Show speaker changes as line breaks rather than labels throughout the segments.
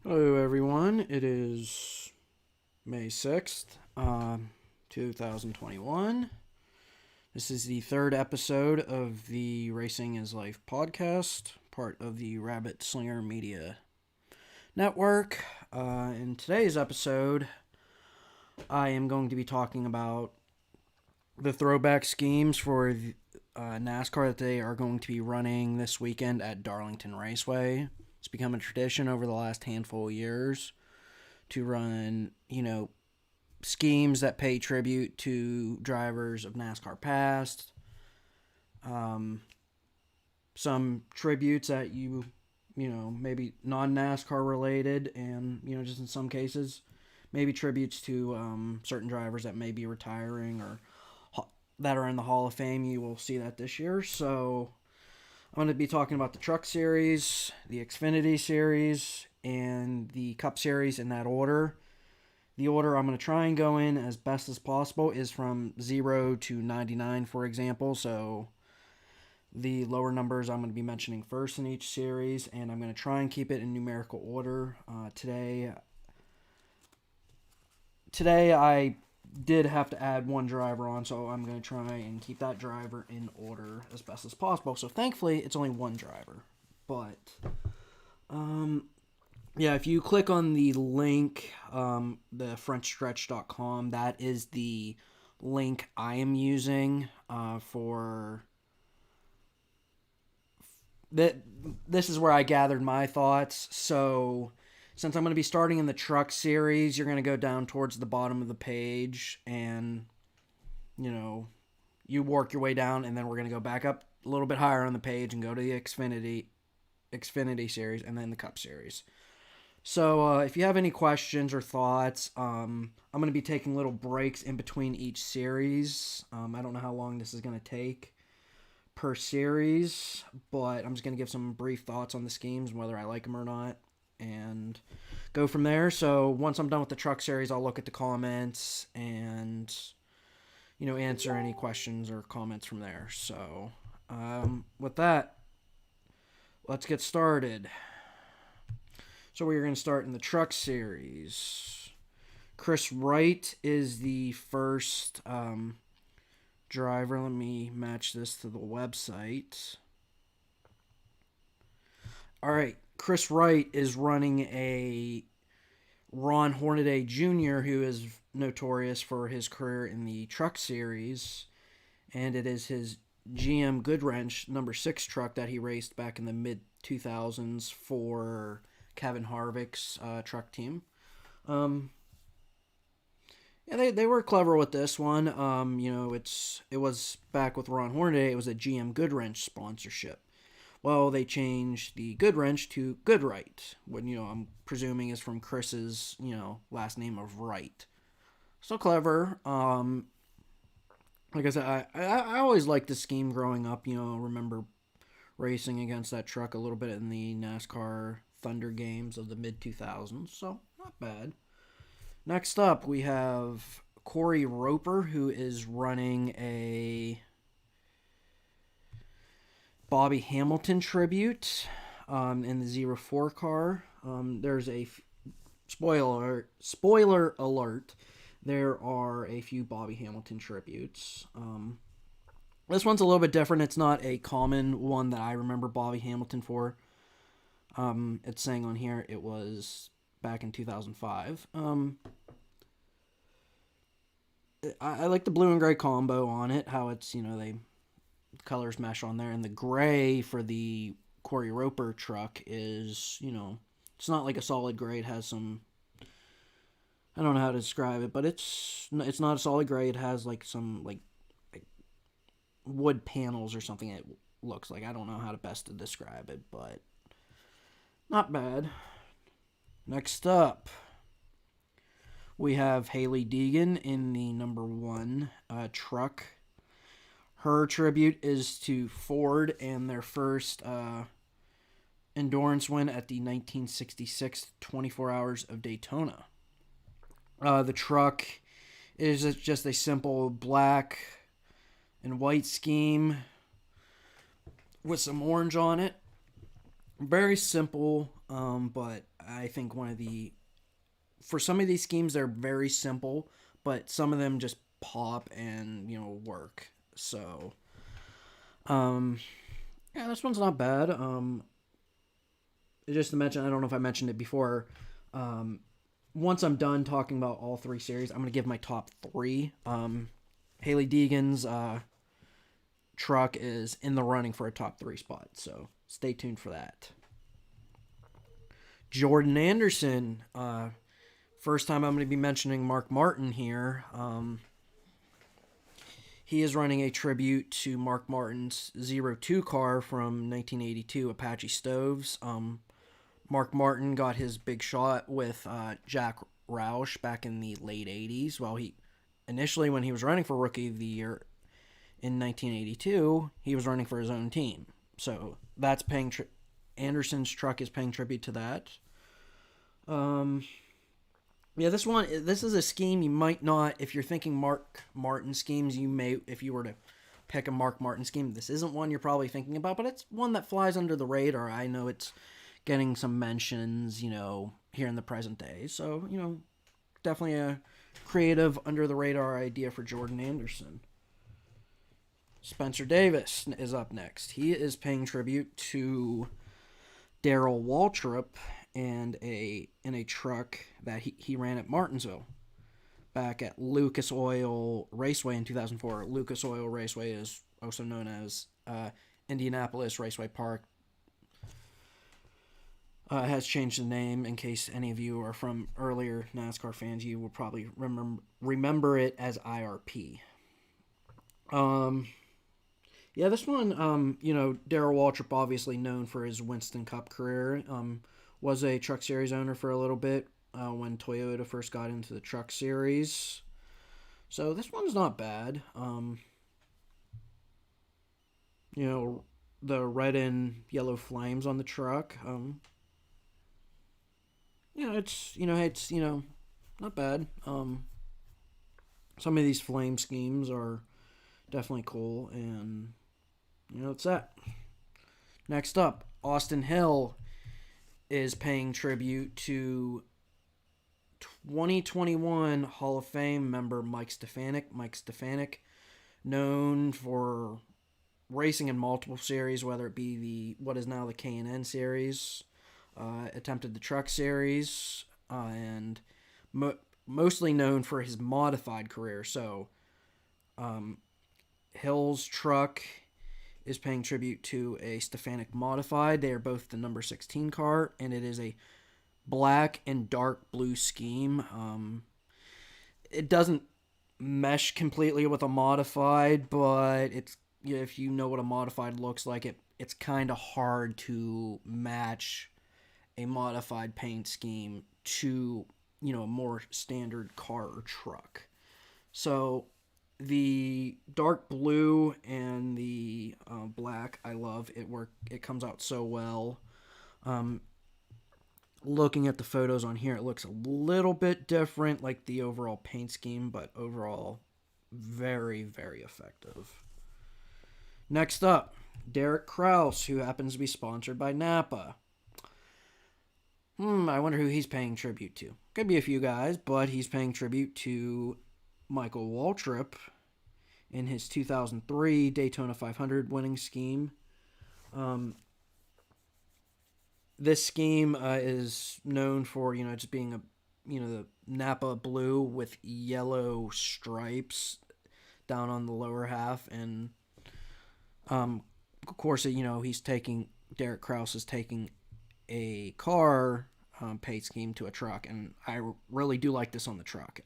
Hello, everyone. It is May 6th, 2021. This is the third episode of the Racing is Life podcast, part of the Rabbit Slinger Media Network. In today's episode, I am going to be talking about the throwback schemes for NASCAR that they are going to be running this weekend at Darlington Raceway. It's become a tradition over the last handful of years to run, schemes that pay tribute to drivers of NASCAR past. Some tributes that maybe non-NASCAR related, and, just in some cases, maybe tributes to certain drivers that may be retiring or that are in the Hall of Fame. You will see that this year. So I'm going to be talking about the Truck Series, the Xfinity Series, and the Cup Series in that order. The order I'm going to try and go in as best as possible is from 0 to 99, for example. So the lower numbers I'm going to be mentioning first in each series, and I'm going to try and keep it in numerical order. Today I did have to add one driver on, so I'm going to try and keep that driver in order as best as possible. So thankfully, it's only one driver. But, if you click on the link, the frenchstretch.com, that is the link I am using for... This is where I gathered my thoughts. So since I'm going to be starting in the Truck Series, you're going to go down towards the bottom of the page and, you work your way down, and then we're going to go back up a little bit higher on the page and go to the Xfinity Series and then the Cup Series. So if you have any questions or thoughts, I'm going to be taking little breaks in between each series. I don't know how long this is going to take per series, but I'm just going to give some brief thoughts on the schemes, whether I like them or not, and go from there. So once I'm done with the Truck Series, I'll look at the comments and, answer any questions or comments from there. So with that, let's get started. So we're going to start in the Truck Series. Chris Wright is the first driver. Let me match this to the website. All right. Chris Wright is running a Ron Hornaday Jr., who is notorious for his career in the Truck Series, and it is his GM Goodwrench number 6 truck that he raced back in the mid-2000s for Kevin Harvick's truck team. They were clever with this one. It was back with Ron Hornaday. It was a GM Goodwrench sponsorship. Well, they changed the Goodwrench to Goodwright, what, I'm presuming is from Chris's, last name of Wright. So clever. Like I said, I always liked the scheme growing up. Remember racing against that truck a little bit in the NASCAR Thunder games of the mid-2000s, so not bad. Next up, we have Corey Roper, who is running a Bobby Hamilton tribute in the 04 car. There's a spoiler alert. There are a few Bobby Hamilton tributes. This one's a little bit different. It's not a common one that I remember Bobby Hamilton for. It's saying on here it was back in 2005. I like the blue and gray combo on it. How it's, they colors mesh on there, and the gray for the Corey Roper truck is, it's not like a solid gray. It has some, I don't know how to describe it, but it's not a solid gray. It has like some like wood panels or something. It looks like, I don't know how to best to describe it, but not bad. Next up, we have Hayley Deegan in the number 1 truck. Her tribute is to Ford and their first endurance win at the 1966 24 Hours of Daytona. The truck is just a simple black and white scheme with some orange on it. Very simple. but I think for some of these schemes, they're very simple, but some of them just pop and, work. So, yeah, this one's not bad. Just to mention, I don't know if I mentioned it before. Once I'm done talking about all three series, I'm going to give my top three. Hayley Deegan's truck is in the running for a top three spot, so stay tuned for that. Jordan Anderson, first time I'm going to be mentioning Mark Martin here. He is running a tribute to Mark Martin's 02 car from 1982 Apache Stoves. Mark Martin got his big shot with Jack Roush back in the late 80s. Well, initially when he was running for Rookie of the Year in 1982, he was running for his own team. So that's Anderson's truck is paying tribute to that. Yeah, this is a scheme you might not, if you're thinking Mark Martin schemes, if you were to pick a Mark Martin scheme, this isn't one you're probably thinking about, but it's one that flies under the radar. I know it's getting some mentions, here in the present day. So, definitely a creative under the radar idea for Jordan Anderson. Spencer Davis is up next. He is paying tribute to Darrell Waltrip and in a truck that he ran at Martinsville back at Lucas Oil Raceway in 2004. Lucas Oil Raceway is also known as Indianapolis Raceway Park. Has changed the name. In case any of you are from earlier NASCAR fans, you will probably remember it as IRP. Yeah, this one, Darrell Waltrip, obviously known for his Winston Cup career, was a Truck Series owner for a little bit when Toyota first got into the Truck Series. So this one's not bad. The red and yellow flames on the truck. It's not bad. Some of these flame schemes are definitely cool, and it's that. Next up, Austin Hill is paying tribute to 2021 Hall of Fame member Mike Stefanik. Mike Stefanik, known for racing in multiple series, whether it be what is now the K&N series, attempted the Truck Series, and mostly known for his modified career. So, Hill's truck is paying tribute to a Stefanik modified. They are both the number 16 car, and it is a black and dark blue scheme. It doesn't mesh completely with a modified, but it's if you know what a modified looks like, it's kind of hard to match a modified paint scheme to a more standard car or truck. So the dark blue and the black, I love it. It comes out so well. Looking at the photos on here, it looks a little bit different, like the overall paint scheme, but overall very, very effective. Next up, Derek Krauss, who happens to be sponsored by Napa. I wonder who he's paying tribute to. Could be a few guys, but he's paying tribute to Michael Waltrip in his 2003 Daytona 500 winning scheme. This scheme is known for, just being the Napa blue with yellow stripes down on the lower half. And, of course, Derek Krauss is taking a car paint scheme to a truck, and I really do like this on the truck.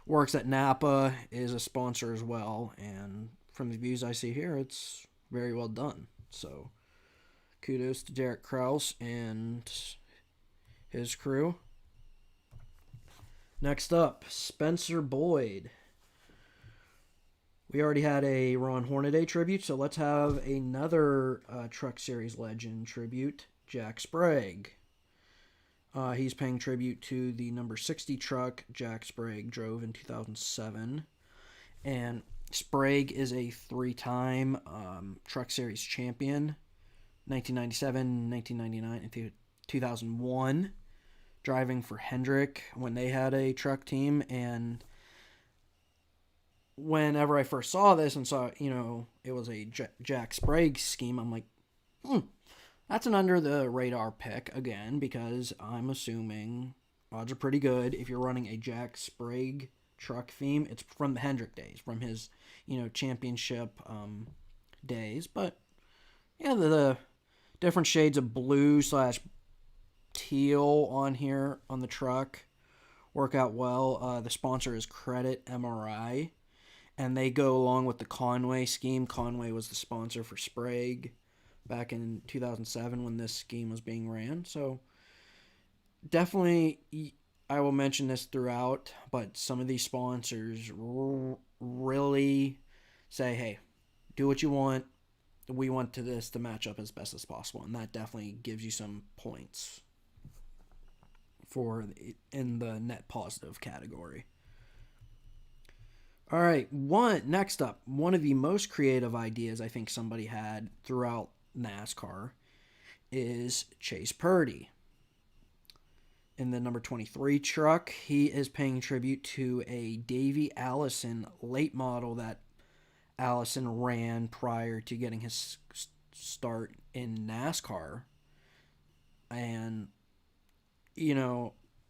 Works at Napa, is a sponsor as well, and from the views I see here, it's very well done. So kudos to Derek Krauss and his crew. Next up, Spencer Boyd. We already had a Ron Hornaday tribute, so let's have another Truck Series legend tribute, Jack Sprague. He's paying tribute to the number 60 truck Jack Sprague drove in 2007. And Sprague is a 3-time Truck Series champion, 1997, 1999, and 2001, driving for Hendrick when they had a truck team. And whenever I first saw this and saw, it was a Jack Sprague scheme, I'm like, that's an under the radar pick again, because I'm assuming odds are pretty good if you're running a Jack Sprague truck theme. It's from the Hendrick days, from his, championship days. But yeah, the different shades of blue / teal on here on the truck work out well. The sponsor is Credit MRI, and they go along with the Conway scheme. Conway was the sponsor for Sprague back in 2007 when this scheme was being ran. So definitely, I will mention this throughout, but some of these sponsors really say, hey, do what you want. We want this to match up as best as possible, and that definitely gives you some points in the net positive category. All right, next up, one of the most creative ideas I think somebody had throughout NASCAR is Chase Purdy. In the number 23 truck, he is paying tribute to a Davey Allison late model that Allison ran prior to getting his start in NASCAR. And,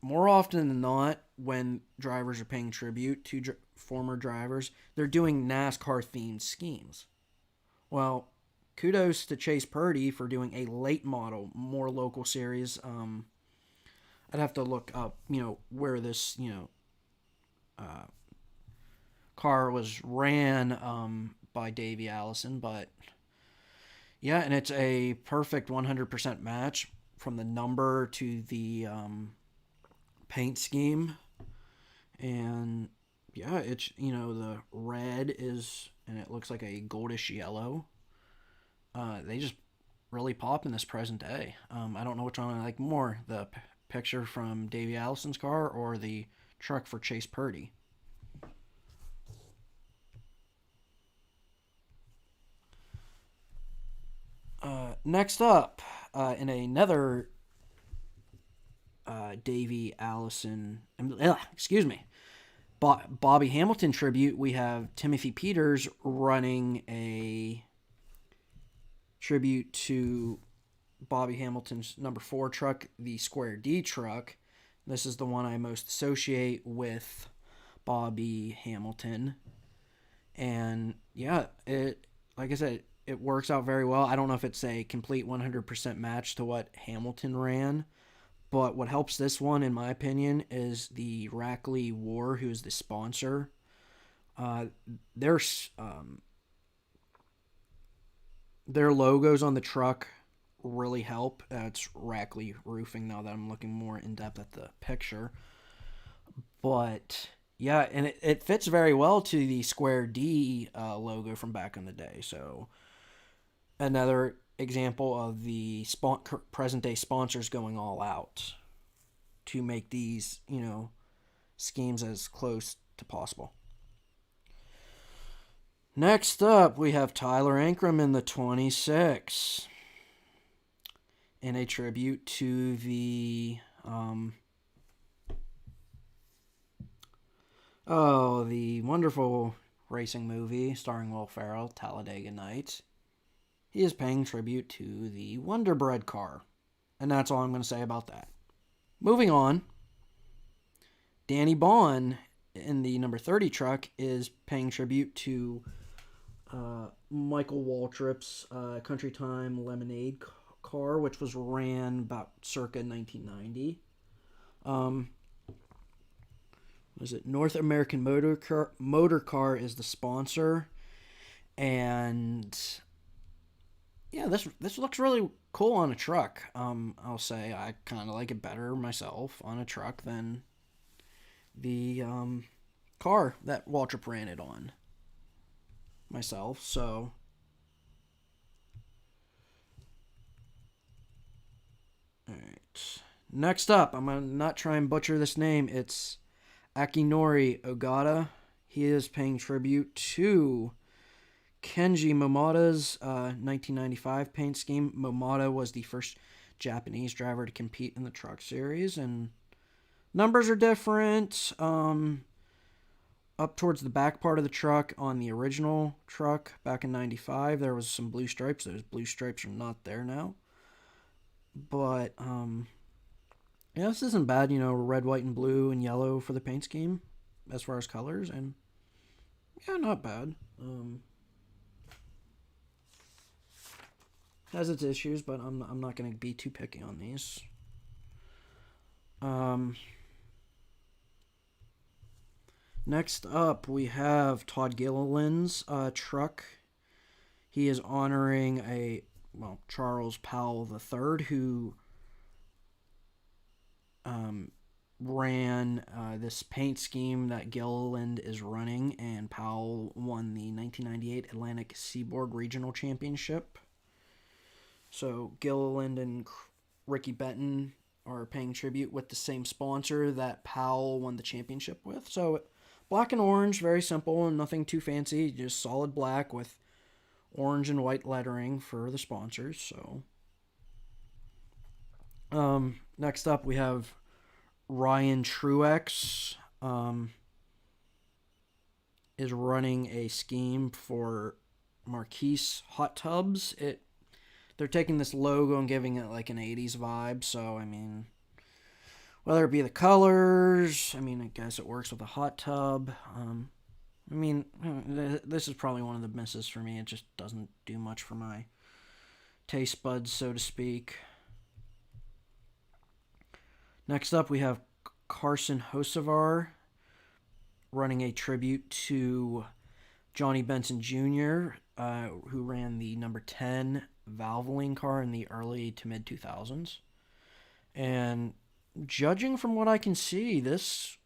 more often than not, when drivers are paying tribute to former drivers, they're doing NASCAR-themed schemes. Well, kudos to Chase Purdy for doing a late model, more local series. I'd have to look up, where this, car was ran by Davey Allison, but yeah, and it's a perfect 100% match from the number to the paint scheme. And yeah, it's, the red is, and it looks like a goldish yellow. They just really pop in this present day. I don't know which one I like more, the picture from Davey Allison's car or the truck for Chase Purdy. Next up, in another Davey Allison, Bobby Hamilton tribute, we have Timothy Peters running a tribute to Bobby Hamilton's number 4 truck, the Square D truck. This is the one I most associate with Bobby Hamilton. And yeah, like I said, it works out very well. I don't know if it's a complete 100% match to what Hamilton ran, but what helps this one, in my opinion, is the Rackley War, who is the sponsor. Their logos on the truck really help. It's Rackley Roofing now that I'm looking more in depth at the picture. But yeah, and it fits very well to the Square D logo from back in the day. So another example of the present day sponsors going all out to make these, schemes as close to possible. Next up, we have Tyler Ankrum in the 26. In a tribute to the the wonderful racing movie starring Will Ferrell, Talladega Nights. He is paying tribute to the Wonder Bread car. And that's all I'm going to say about that. Moving on, Danny Bond in the number 30 truck is paying tribute to Michael Waltrip's Country Time Lemonade car, which was ran about circa 1990. Was it North American Motor Car is the sponsor, and yeah, this looks really cool on a truck. I'll say I kind of like it better myself on a truck than the car that Waltrip ran it on myself. So all right, next up, I'm gonna not try and butcher this name. It's Akinori Ogata. He is paying tribute to Kenji Momoda's 1995 paint scheme. Momoda was the first Japanese driver to compete in the Truck Series, and numbers are different. Up towards the back part of the truck on the original truck back in 95, there was some blue stripes. Those blue stripes are not there now. But, yeah, this isn't bad, red, white, and blue and yellow for the paint scheme as far as colors, and yeah, not bad. Has its issues, but I'm not going to be too picky on these. Next up, we have Todd Gilliland's truck. He is honoring Charles Powell III, who ran this paint scheme that Gilliland is running, and Powell won the 1998 Atlantic Seaboard Regional Championship. So Gilliland and Ricky Benton are paying tribute with the same sponsor that Powell won the championship with. So black and orange, very simple and nothing too fancy, just solid black with orange and white lettering for the sponsors. So next up we have Ryan Truex is running a scheme for Marquise Hot Tubs. They're taking this logo and giving it like an 80s vibe, so I mean, whether it be the colors, I guess it works with a hot tub. This is probably one of the misses for me. It just doesn't do much for my taste buds, so to speak. Next up, we have Carson Hosevar running a tribute to Johnny Benson Jr., who ran the number 10 Valvoline car in the early to mid 2000s. And judging from what I can see, this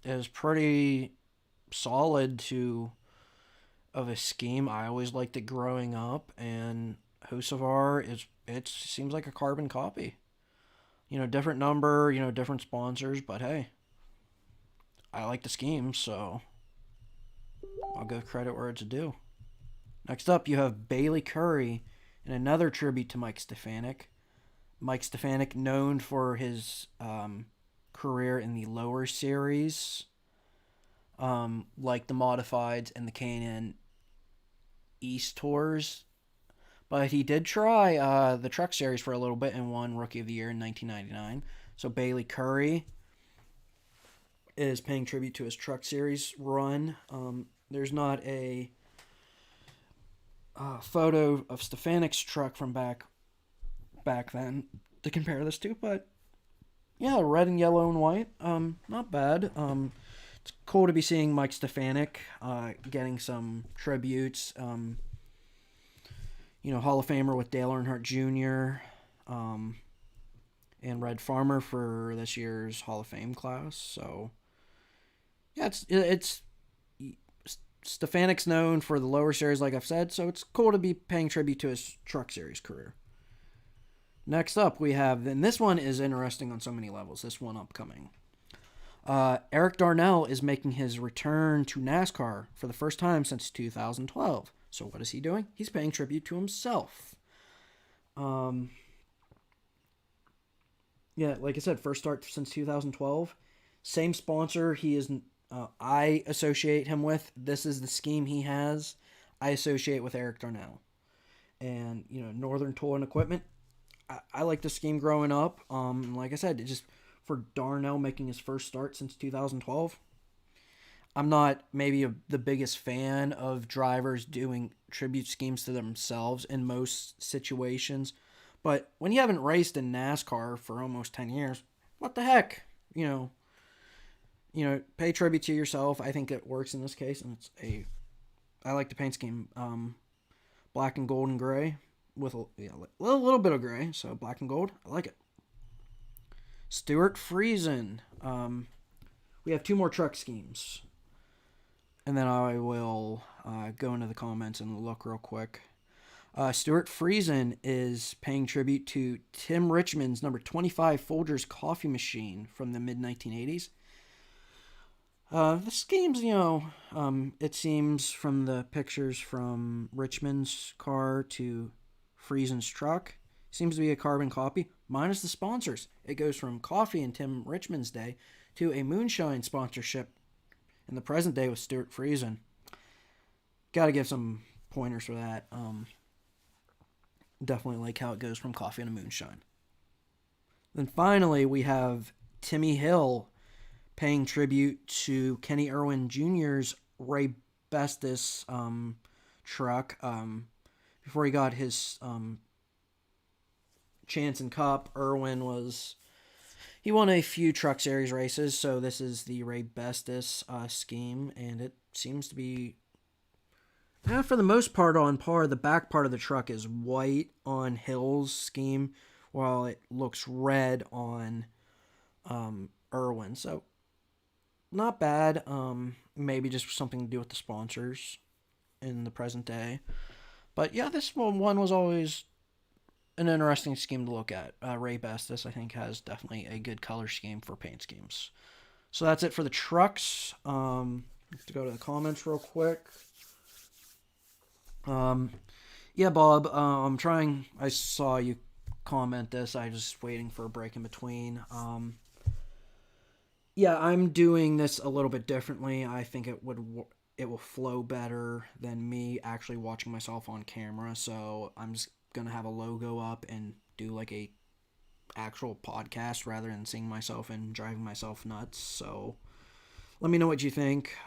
is pretty solid of a scheme. I always liked it growing up, and Hosevar it seems like a carbon copy. Different number, different sponsors, but hey, I like the scheme, so I'll give credit where it's due. Next up, you have Bailey Curry in another tribute to Mike Stefanik. Mike Stefanik, known for his career in the lower series, like the Modifieds and the K&N East Tours. But he did try the Truck Series for a little bit and won Rookie of the Year in 1999. So Bailey Curry is paying tribute to his Truck Series run. There's not a photo of Stefanik's truck from back then to compare this to, but yeah, red and yellow and white, not bad. It's cool to be seeing Mike Stefanik getting some tributes. Hall of Famer with Dale Earnhardt Jr. And Red Farmer for this year's Hall of Fame class. So yeah, it's Stefanik's known for the lower series, like I've said, so it's cool to be paying tribute to his Truck Series career. Next up, we have, and this one is interesting on so many levels, this one upcoming. Eric Darnell is making his return to NASCAR for the first time since 2012. So what is he doing? He's paying tribute to himself. Yeah, like I said, first start since 2012. Same sponsor he is. I associate him with. This is the scheme he has. I associate with Eric Darnell. And, Northern Tool and Equipment. I like the scheme growing up. Like I said, it just for Darnell making his first start since 2012. I'm not maybe the biggest fan of drivers doing tribute schemes to themselves in most situations. But when you haven't raced in NASCAR for almost 10 years, what the heck? Pay tribute to yourself. I think it works in this case, and I like the paint scheme. Black and gold and gray with a little bit of gray, so black and gold. I like it. Stuart Friesen. We have two more truck schemes, and then I will go into the comments and look real quick. Stuart Friesen is paying tribute to Tim Richmond's number 25 Folgers coffee machine from the mid-1980s. The schemes, it seems from the pictures from Richmond's car to Friesen's truck. Seems to be a carbon copy, minus the sponsors. It goes from Coffee in Tim Richmond's day to a Moonshine sponsorship in the present day with Stuart Friesen. Got to give some pointers for that. Definitely like how it goes from Coffee and a Moonshine. Then finally, we have Timmy Hill paying tribute to Kenny Irwin Jr.'s Ray Bestis truck. Before he got his chance in Cup, Irwin he won a few Truck Series races, so this is the Ray Bestis scheme, and it seems to be, for the most part, on par. The back part of the truck is white on Hill's scheme, while it looks red on Irwin. So, not bad. Maybe just something to do with the sponsors in the present day. But yeah, this one was always an interesting scheme to look at. Ray Bestis, I think, has definitely a good color scheme for paint schemes. So that's it for the trucks. Have to go to the comments real quick. Yeah, Bob, I'm trying. I saw you comment this. I was just waiting for a break in between. Yeah, I'm doing this a little bit differently. I think it will flow better than me actually watching myself on camera. So I'm just gonna have a logo up and do like a actual podcast rather than seeing myself and driving myself nuts. So let me know what you think.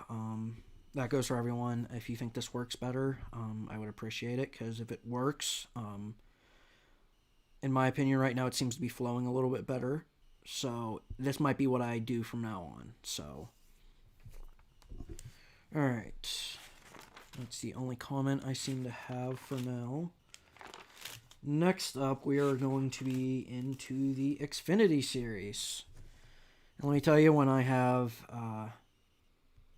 That goes for everyone. If you think this works better, I would appreciate it, because if it works, in my opinion right now, it seems to be flowing a little bit better. So this might be what I do from now on. So, all right. That's the only comment I seem to have for now. Next up, we are going to be into the Xfinity Series. And let me tell you, when I have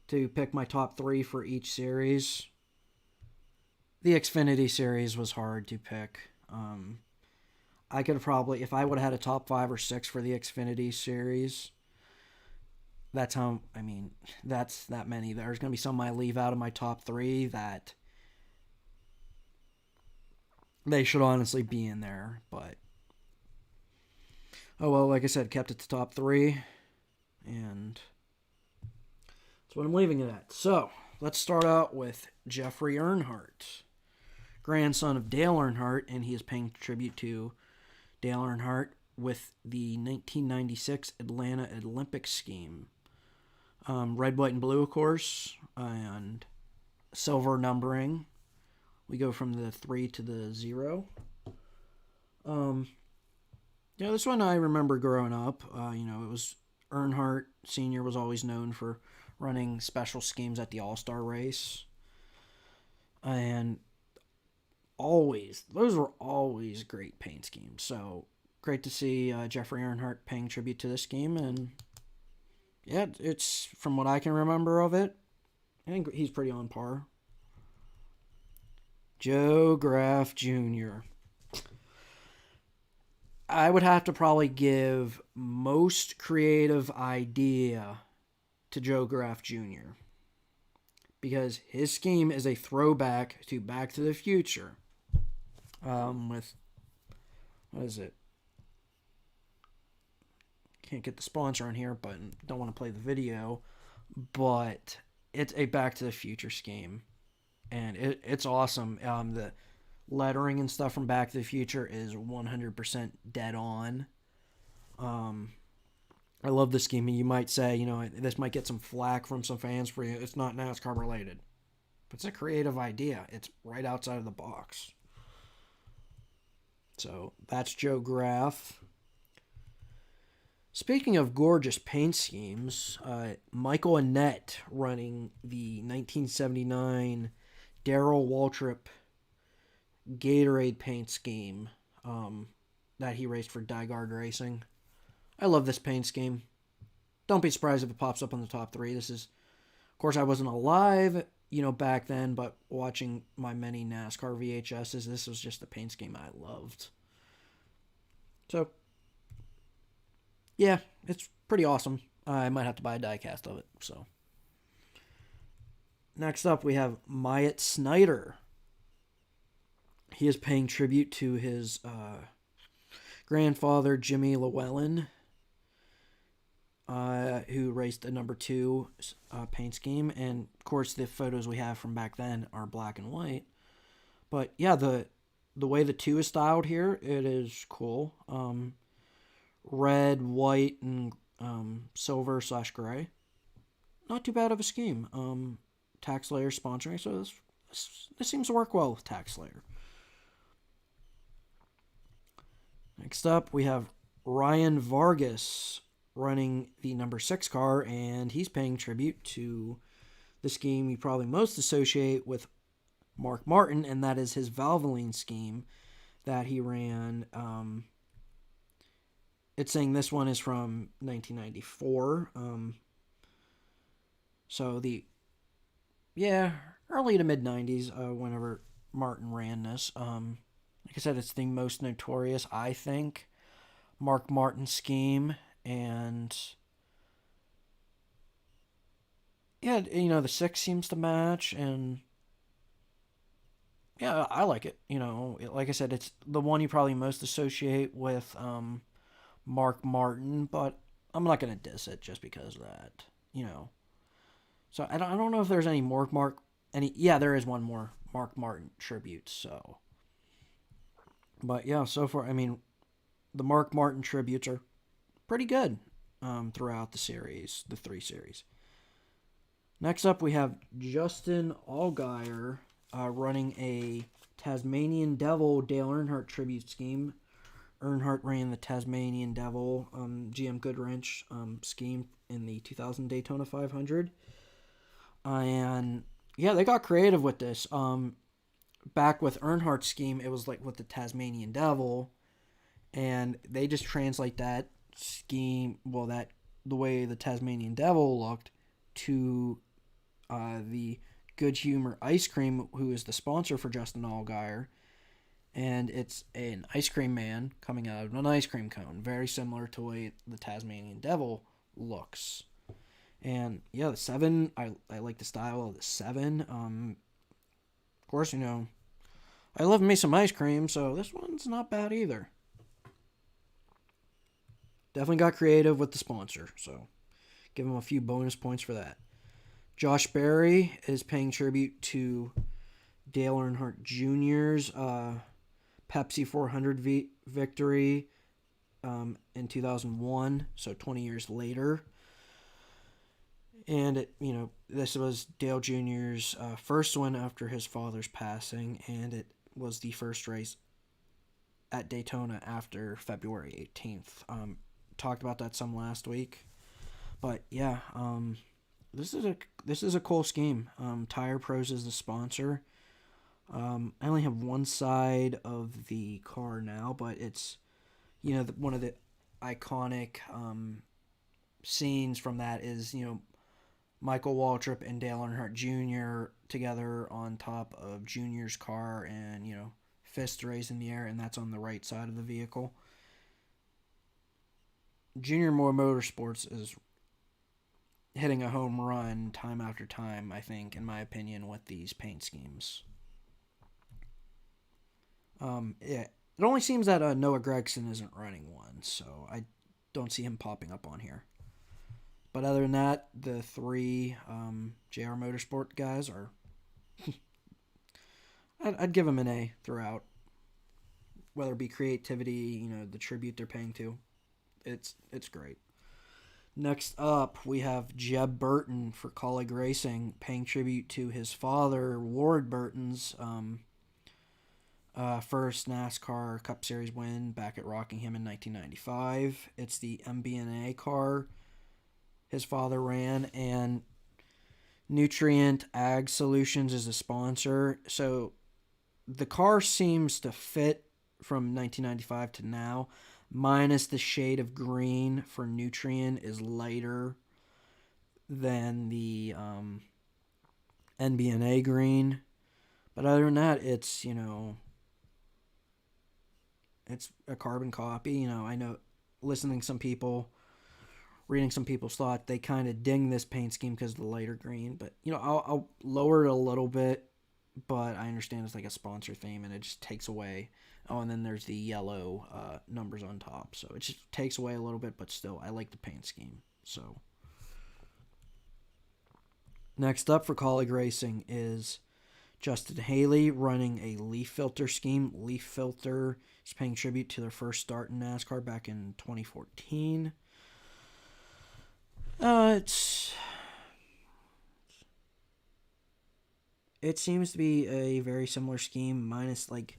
to pick my top 3 for each series, the Xfinity Series was hard to pick. I could probably, if I would have had a top 5 or 6 for the Xfinity Series, that's that many. There's going to be some I leave out of my top 3 that they should honestly be in there, but oh well, like I said, kept it to top 3, and that's what I'm leaving it at. So, let's start out with Jeffrey Earnhardt, grandson of Dale Earnhardt, and he is paying tribute to Dale Earnhardt with the 1996 Atlanta Olympic scheme. Red, white, and blue, of course, and silver numbering. We go from the 3 to the 0. Yeah, this one I remember growing up. It was Earnhardt Sr. was always known for running special schemes at the All-Star race. And those were always great paint schemes. So, great to see Jeffrey Earnhardt paying tribute to this scheme. And, yeah, it's, from what I can remember of it, I think he's pretty on par. Joe Graf Jr. I would have to probably give most creative idea to Joe Graf Jr. because his scheme is a throwback to Back to the Future. With, what is it? Can't get the sponsor on here, but don't want to play the video. But it's a Back to the Future scheme. And it's awesome. The lettering and stuff from Back to the Future is 100% dead on. I love this scheme. You might say, this might get some flack from some fans for you. It's not NASCAR related. But it's a creative idea. It's right outside of the box. So that's Joe Graf. Speaking of gorgeous paint schemes, Michael Annett running the 1979 Darrell Waltrip Gatorade paint scheme that he raced for Dyguard Racing. I love this paint scheme. Don't be surprised if it pops up on the top 3. This is, of course, I wasn't alive, back then, but watching my many NASCAR VHSs, this was just the paint scheme I loved. So, yeah, it's pretty awesome. I might have to buy a diecast of it, so. Next up, we have Myatt Snyder. He is paying tribute to his grandfather, Jimmy Llewellyn, who raced a number 2 paint scheme. And, of course, the photos we have from back then are black and white. But, yeah, the way the 2 is styled here, it is cool. Red, white, and silver/gray. Not too bad of a scheme. Tax Slayer sponsoring, so this seems to work well with Tax Slayer. Next up, we have Ryan Vargas running the number 6 car, and he's paying tribute to the scheme you probably most associate with Mark Martin, and that is his Valvoline scheme that he ran. It's saying this one is from 1994. So early to mid 90s, whenever Martin ran this. Like I said, it's the most notorious, I think, Mark Martin scheme. And yeah, the 6 seems to match, and yeah, I like it. Like I said, it's the one you probably most associate with Mark Martin, but I'm not going to diss it just because of that, So I don't know if there's any yeah, there is one more Mark Martin tribute, so. But yeah, so far, the Mark Martin tributes are pretty good throughout the series, the 3 series. Next up, we have Justin Allgaier running a Tasmanian Devil Dale Earnhardt tribute scheme. Earnhardt ran the Tasmanian Devil GM Goodwrench scheme in the 2000 Daytona 500. And yeah, they got creative with this. Back with Earnhardt's scheme, it was like with the Tasmanian Devil, and they just translate that scheme, the way the Tasmanian Devil looked, to the Good Humor Ice Cream, who is the sponsor for Justin Allgaier. And it's an ice cream man coming out of an ice cream cone, very similar to the way the Tasmanian Devil looks. And yeah, the 7, I like the style of the 7. Of course, I love me some ice cream, so this one's not bad either. Definitely got creative with the sponsor, so give him a few bonus points for that. Josh Berry is paying tribute to Dale Earnhardt Jr.'s Pepsi 400 victory in 2001, so 20 years later. And, this was Dale Jr.'s first one after his father's passing, and it was the first race at Daytona after February 18th. Talked about that some last week. But, yeah, this is a cool scheme. Tire Pros is the sponsor. I only have one side of the car now, but it's, one of the iconic scenes from that is, Michael Waltrip and Dale Earnhardt Jr. together on top of Jr.'s car and, fists raised in the air, and that's on the right side of the vehicle. Junior Motorsports is hitting a home run time after time, I think, in my opinion, with these paint schemes. It only seems that Noah Gragson isn't running one, so I don't see him popping up on here. But other than that, the 3 JR Motorsport guys are... I'd give them an A throughout. Whether it be creativity, the tribute they're paying to. It's great. Next up, we have Jeb Burton for Colleague Racing, paying tribute to his father, Ward Burton's first NASCAR Cup Series win back at Rockingham in 1995. It's the MBNA car his father ran, and Nutrient Ag Solutions is a sponsor. So the car seems to fit from 1995 to now, minus the shade of green for Nutrient is lighter than the NBNA green. But other than that, it's, it's a carbon copy. I know reading some people's thought, they kind of ding this paint scheme because of the lighter green. But, I'll lower it a little bit but I understand it's like a sponsor theme, and it just takes away. Oh, and then there's the yellow numbers on top, so it just takes away a little bit, but still, I like the paint scheme. So next up for Colleague Racing is Justin Haley running a leaf filter scheme. Leaf filter is paying tribute to their first start in NASCAR back in 2014. It seems to be a very similar scheme, minus like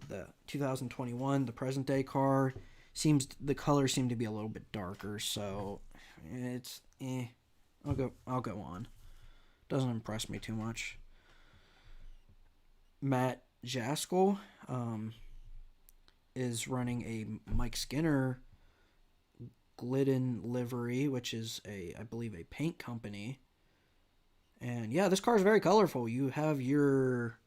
the 2021, the present day car. The colors seem to be a little bit darker, so it's I'll go on. Doesn't impress me too much. Matt Jaskell is running a Mike Skinner Glidden livery, which is I believe a paint company. And yeah, this car is very colorful. You have your,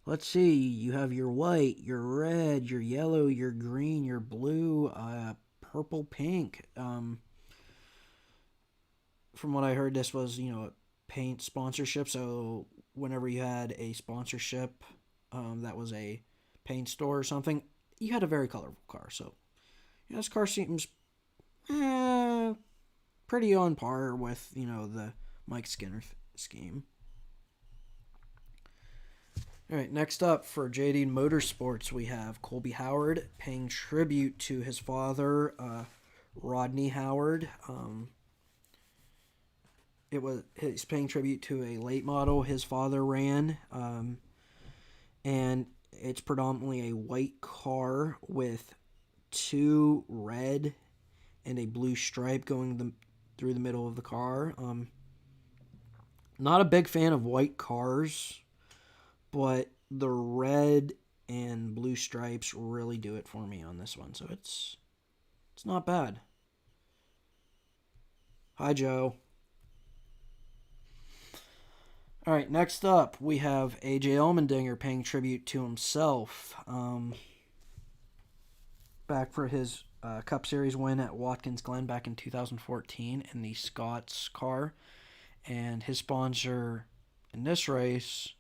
let's see, you have your white, your red, your yellow, your green, your blue, purple, pink. From what I heard, this was, a paint sponsorship. So whenever you had a sponsorship that was a paint store or something, you had a very colorful car. So this car seems pretty on par with, the Mike Skinner scheme. All right, next up for Jade Motorsports, we have Colby Howard paying tribute to his father, Rodney Howard. He's paying tribute to a late model his father ran, and it's predominantly a white car with 2 red and a blue stripe going through the middle of the car. Not a big fan of white cars, but the red and blue stripes really do it for me on this one. So it's not bad. Hi, Joe. All right, next up, we have A.J. Allmendinger paying tribute to himself. Back for his Cup Series win at Watkins Glen back in 2014 in the Scott's car. And his sponsor in this race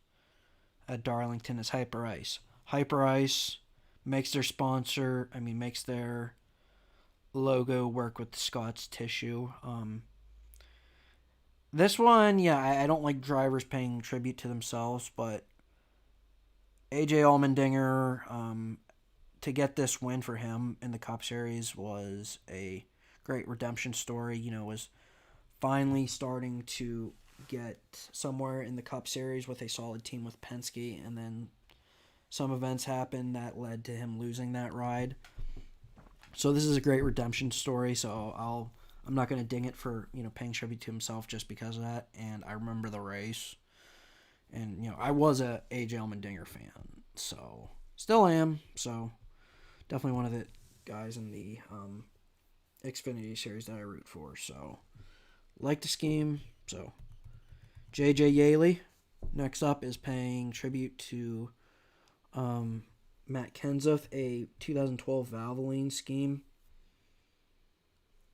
at Darlington is Hyper Ice. Hyper Ice makes their logo work with the Scott's tissue. This one, I don't like drivers paying tribute to themselves, but A.J. Allmendinger, to get this win for him in the Cup Series was a great redemption story. Was finally starting to get somewhere in the Cup Series with a solid team with Penske, and then some events happened that led to him losing that ride. So this is a great redemption story, so I'm not going to ding it for, paying tribute to himself just because of that, and I remember the race, and, I was a A.J. Allmendinger fan, so still am, so definitely one of the guys in the Xfinity Series that I root for, so like the scheme. So J.J. Yaley next up is paying tribute to Matt Kenseth, a 2012 Valvoline scheme.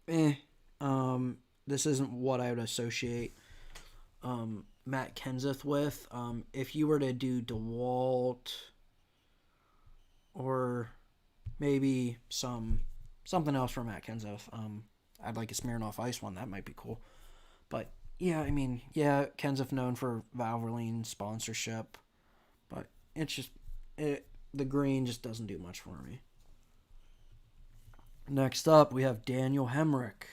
This isn't what I would associate Matt Kenseth with. If you were to do DeWalt or maybe something else for Matt Kenseth, I'd like a Smirnoff Ice one. That might be cool. But, Kenseth known for Valvoline sponsorship. But it's just, the green just doesn't do much for me. Next up, we have Daniel Hamrick,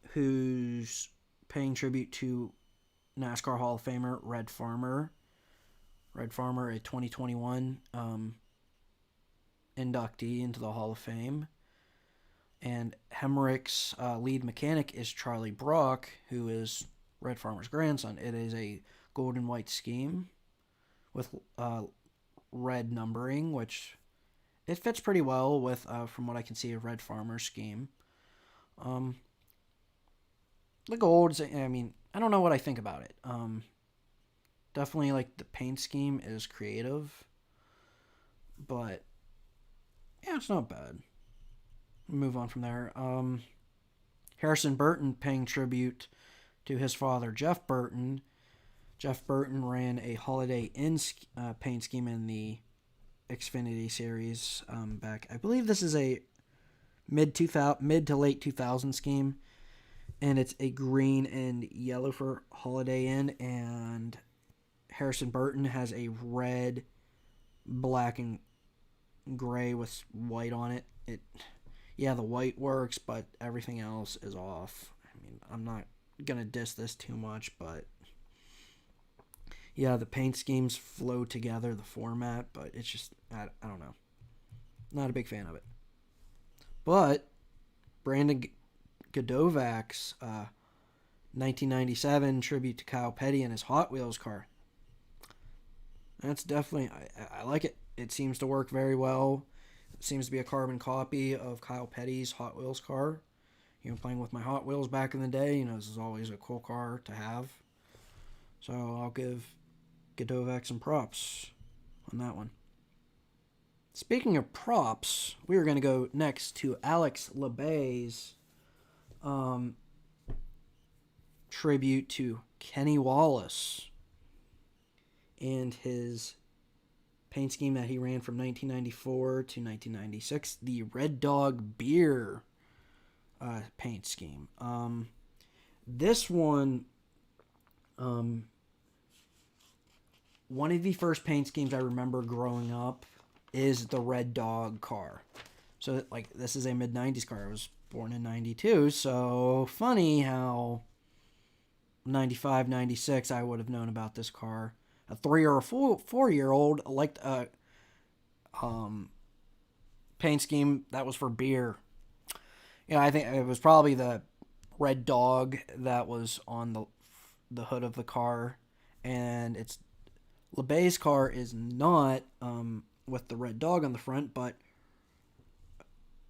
who's paying tribute to NASCAR Hall of Famer Red Farmer. Red Farmer, a 2021 inductee into the Hall of Fame. And Hamrick's lead mechanic is Charlie Brock, who is Red Farmer's grandson. It is a gold and white scheme with red numbering, which it fits pretty well with, from what I can see, a Red Farmer scheme. The gold, I don't know what I think about it. Definitely, like, the paint scheme is creative, but it's not bad. Move on from there. Harrison Burton paying tribute to his father, Jeb Burton, Jeb Burton ran a Holiday Inn paint scheme in the Xfinity Series back. I believe this is a mid to late 2000 scheme, and it's a green and yellow for Holiday Inn, and Harrison Burton has a red, black, and gray with white on it. Yeah, the white works, but everything else is off. I mean, I'm not gonna diss this too much, but yeah, the paint schemes flow together, the format, but it's just, I don't know. Not a big fan of it. But Brandon Godovac's 1997 tribute to Kyle Petty and his Hot Wheels car. That's definitely, I like it. It seems to work very well. It seems to be a carbon copy of Kyle Petty's Hot Wheels car. You know, playing with my Hot Wheels back in the day, you know, this is always a cool car to have. So I'll give Godovac some props on that one. Speaking of props, we are going to go next to Alex Labay's tribute to Kenny Wallace and his paint scheme that he ran from 1994 to 1996, the Red Dog Beer paint scheme. This one, one of the first paint schemes I remember growing up is the Red Dog car. So, like, this is a mid-90s car. I was born in 92, so funny how 95, 96, I would have known about this car. A 3 or a 4-year-old liked a paint scheme that was for beer. Yeah, I think it was probably the Red Dog that was on the hood of the car, and it's LeBay's car is not with the Red Dog on the front, but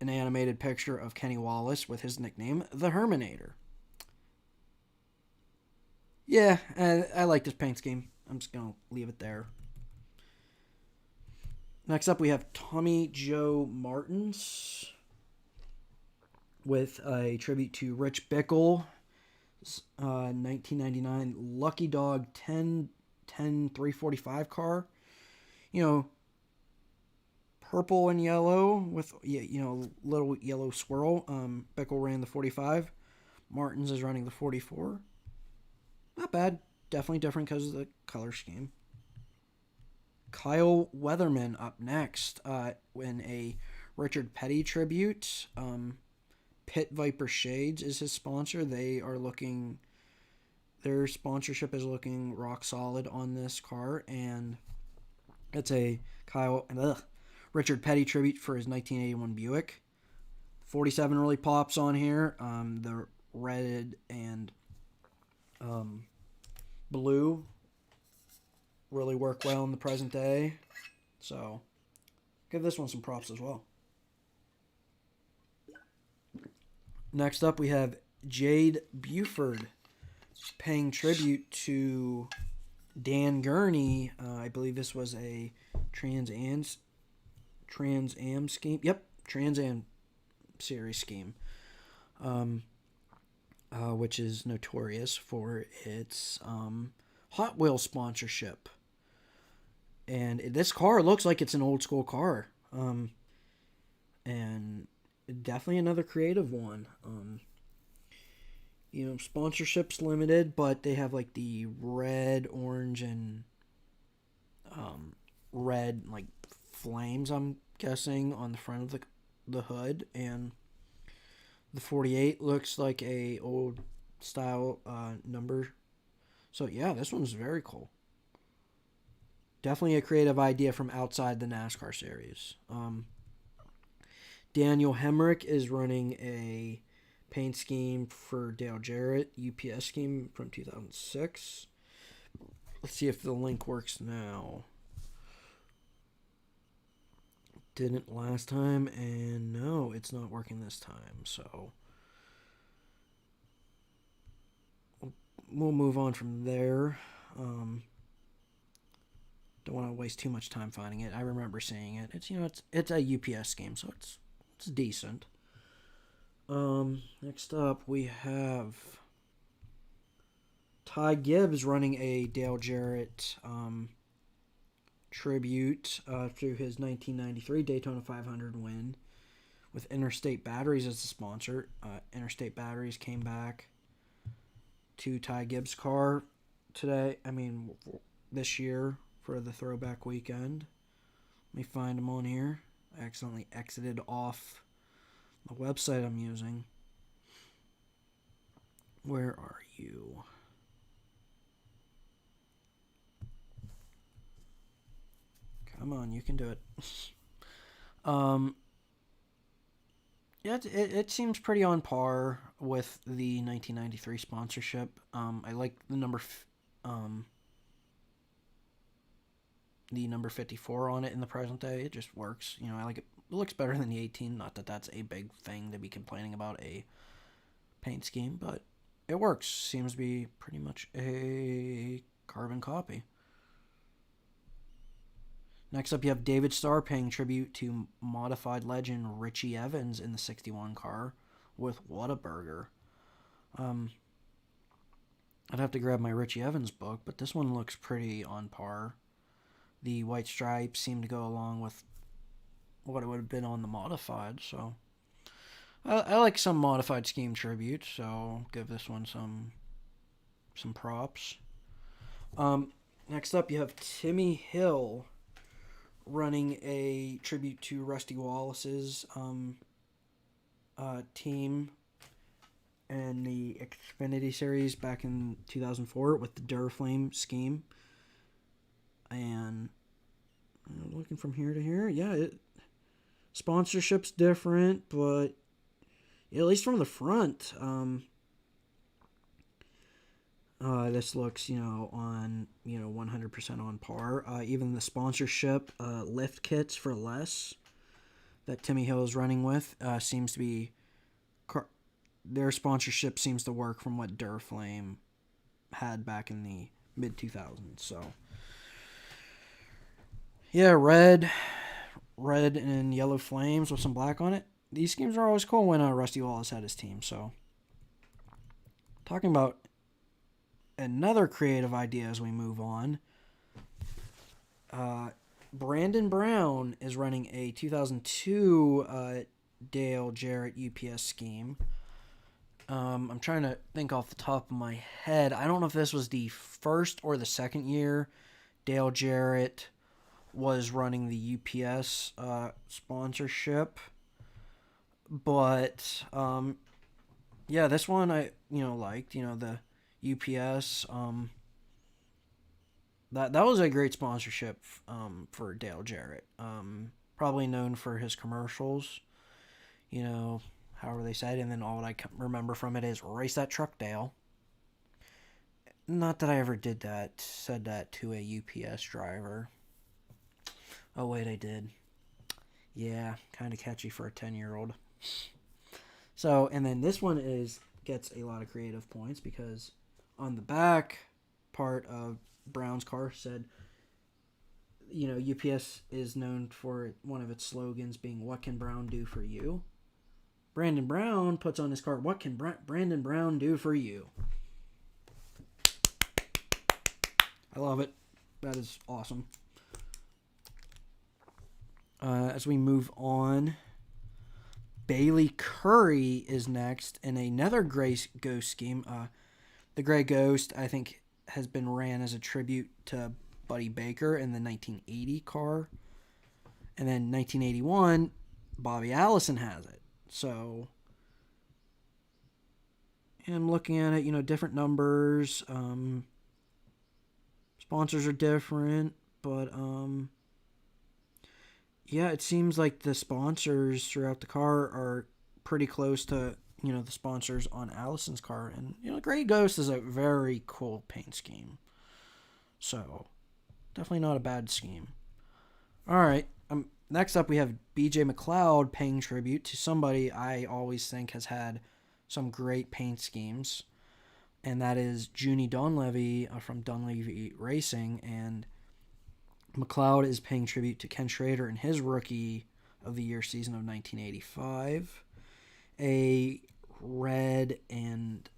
an animated picture of Kenny Wallace with his nickname, the Herminator. Yeah, I like this paint scheme. I'm just going to leave it there. Next up, we have Tommy Joe Martins with a tribute to Rich Bickle, 1999 Lucky Dog 345 car. You know, purple and yellow with, you know, little yellow swirl. Bickle ran the 45. Martins is running the 44. Not bad. Definitely different because of the color scheme. Kyle Weatherman up next in a Richard Petty tribute. Pit Viper Shades is his sponsor. Their sponsorship is looking rock solid on this car, and it's a Richard Petty tribute for his 1981 Buick. 47 really pops on here. The red and blue really work well in the present day, so give this one some props as well. Next up, we have Jade Buford paying tribute to Dan Gurney. I believe this was a Trans Am scheme. Yep, Trans Am Series scheme, which is notorious for its Hot Wheels sponsorship. And this car looks like it's an old school car, and definitely another creative one. You know, sponsorship's limited, but they have like the red, orange, and red like flames, I'm guessing, on the front of the hood, and the 48 looks like a old style number. So yeah, this one's very cool. Definitely a creative idea from outside the NASCAR series. Daniel Hamrick is running a paint scheme for Dale Jarrett, UPS scheme from 2006. Let's see if the link works now. Didn't last time, and no, it's not working this time, so we'll move on from there. Don't want to waste too much time finding it. I remember seeing it. It's, you know, it's a UPS game, so it's decent. Next up we have Ty Gibbs running a Dale Jarrett tribute through his 1993 Daytona 500 win with Interstate Batteries as the sponsor. Interstate Batteries came back to Ty Gibbs' car this year for the Throwback weekend. Let me find him on here. I accidentally exited off the website I'm using. Where are you? Come on, you can do it. Yeah, it seems pretty on par with the 1993 sponsorship. I like the number 54 on it in the present day. It just works. I like it. It looks better than the 18. Not that that's a big thing to be complaining about a paint scheme, but it works. Seems to be pretty much a carbon copy. Next up, you have David Starr paying tribute to modified legend Richie Evans in the 61 car with Whataburger. I'd have to grab my Richie Evans book, but this one looks pretty on par. The white stripes seem to go along with what it would have been on the modified, so I like some modified scheme tribute, so I'll give this one some props. Next up, you have Timmy Hill running a tribute to Rusty Wallace's team in the Xfinity Series back in 2004 with the Duraflame scheme. And looking from here to here, sponsorship's different, but at least from the front, this looks, on, 100% on par. Even the sponsorship, lift kits for less that Timmy Hill is running with, seems to be, their sponsorship seems to work from what Duraflame had back in the mid-2000s, so. Yeah, red and yellow flames with some black on it. These schemes are always cool when Rusty Wallace had his team, so. Talking about another creative idea as we move on. Brandon Brown is running a 2002 Dale Jarrett UPS scheme. I'm trying to think off the top of my head. I don't know if this was the first or the second year Dale Jarrett was running the UPS sponsorship. But, this one I, liked, the UPS, that was a great sponsorship, for Dale Jarrett. Probably known for his commercials, however they said, and then all that I remember from it is race that truck, Dale. Not that I ever said that to a UPS driver. Oh, wait, I did. Yeah, kind of catchy for a 10-year-old. So, and then this one gets a lot of creative points because on the back part of Brown's car said, UPS is known for one of its slogans being, "What can Brown do for you?" Brandon Brown puts on his car, "What can Brandon Brown do for you?" I love it. That is awesome. As we move on, Bailey Curry is next in another Gray Ghost scheme. The Gray Ghost, I think, has been ran as a tribute to Buddy Baker in the 1980 car. And then 1981, Bobby Allison has it. So, I'm looking at it, different numbers. Sponsors are different, but it seems like the sponsors throughout the car are pretty close to, the sponsors on Allison's car. And, Gray Ghost is a very cool paint scheme. So, definitely not a bad scheme. All right. Next up, we have BJ McLeod paying tribute to somebody I always think has had some great paint schemes. And that is Junie Donlevy from Donlevy Racing. And McLeod is paying tribute to Ken Schrader in his Rookie of the Year season of 1985. A red and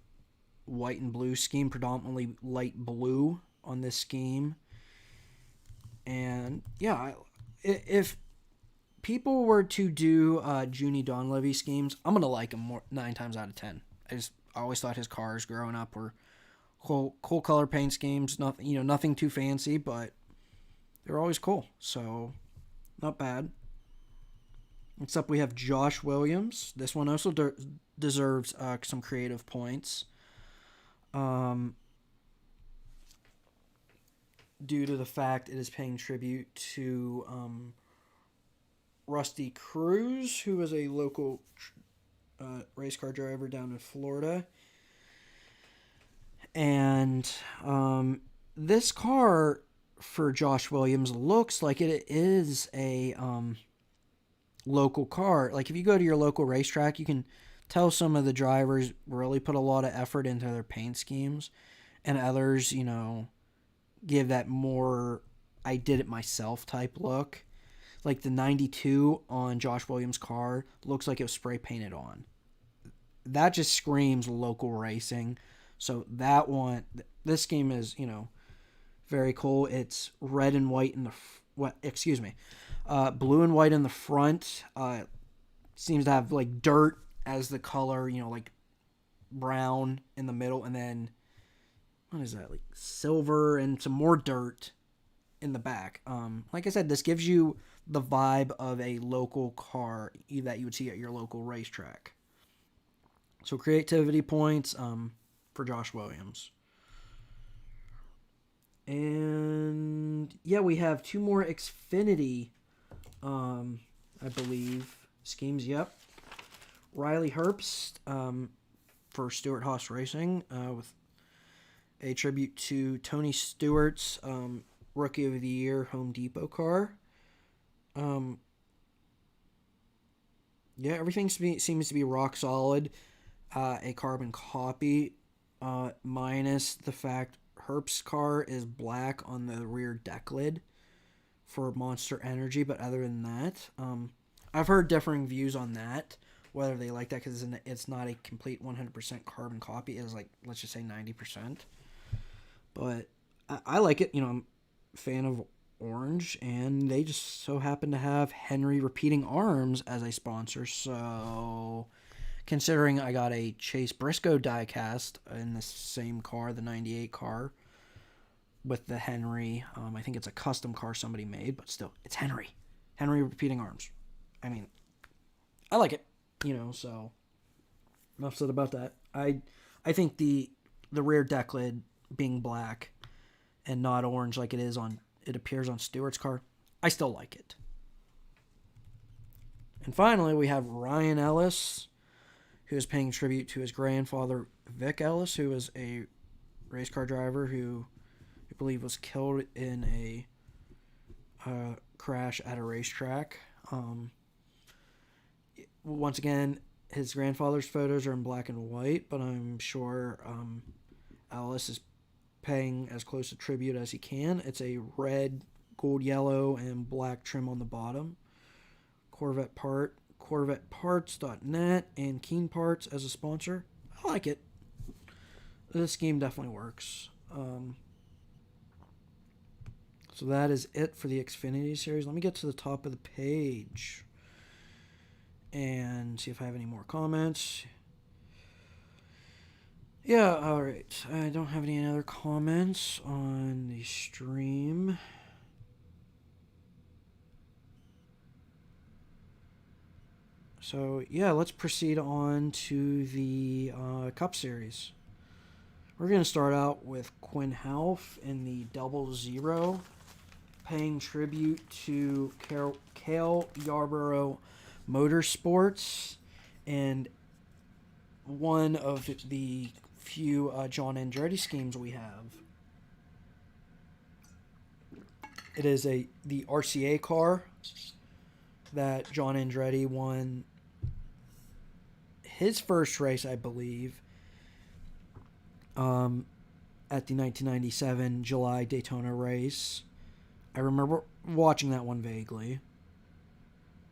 white and blue scheme, predominantly light blue on this scheme. And yeah, if people were to do Junie Donlevy schemes, I'm gonna like him more 9 times out of 10. I always thought his cars growing up were cool color paint schemes. Nothing too fancy, but they're always cool. So not bad. Next up, we have Josh Williams. This one also deserves some creative points. Due to the fact it is paying tribute to Rusty Cruz, who is a local race car driver down in Florida. And this car for Josh Williams looks like it is a local car. Like if you go to your local racetrack, you can tell some of the drivers really put a lot of effort into their paint schemes, and others, give that more I did it myself type look. Like the 92 on Josh Williams' car looks like it was spray painted on. That just screams local racing. So that one, this game is, very cool. It's red and white in the blue and white in the front. Seems to have like dirt as the color, like brown in the middle, and then what is that, like silver and some more dirt in the back. Like I said, this gives you the vibe of a local car that you would see at your local racetrack. So creativity points for Josh Williams. And yeah, we have 2 more Xfinity, I believe, schemes. Yep. Riley Herbst for Stewart Haas Racing with a tribute to Tony Stewart's Rookie of the Year Home Depot car. Yeah, everything seems to be rock solid. A carbon copy, minus the fact Herbst's car is black on the rear deck lid for Monster Energy, but other than that, I've heard differing views on that, whether they like that because it's not a complete 100% carbon copy. It is like, let's just say 90%. But I like it. I'm a fan of orange, and they just so happen to have Henry Repeating Arms as a sponsor. So considering I got a Chase Briscoe diecast in the same car, the 98 car, with the Henry, I think it's a custom car somebody made, but still, it's Henry Repeating Arms. I mean, I like it, so enough said about that. I think the rear deck lid being black and not orange like it appears on Stewart's car, I still like it. And finally, we have Ryan Ellis, who is paying tribute to his grandfather, Vic Ellis, who was a race car driver who I believe was killed in a crash at a racetrack. Once again, his grandfather's photos are in black and white, but I'm sure Ellis is paying as close a tribute as he can. It's a red, gold, yellow, and black trim on the bottom. CorvetteParts.net and Keen Parts as a sponsor. I like it. This scheme definitely works. So that is it for the Xfinity Series. Let me get to the top of the page and see if I have any more comments. Yeah, alright. I don't have any other comments on the stream. So, yeah, let's proceed on to the Cup Series. We're going to start out with Quinn Half in the 00, paying tribute to Cale Yarborough Motorsports, and one of the few John Andretti schemes we have. It is the RCA car that John Andretti won his first race, I believe, at the 1997 July Daytona race. I remember watching that one vaguely.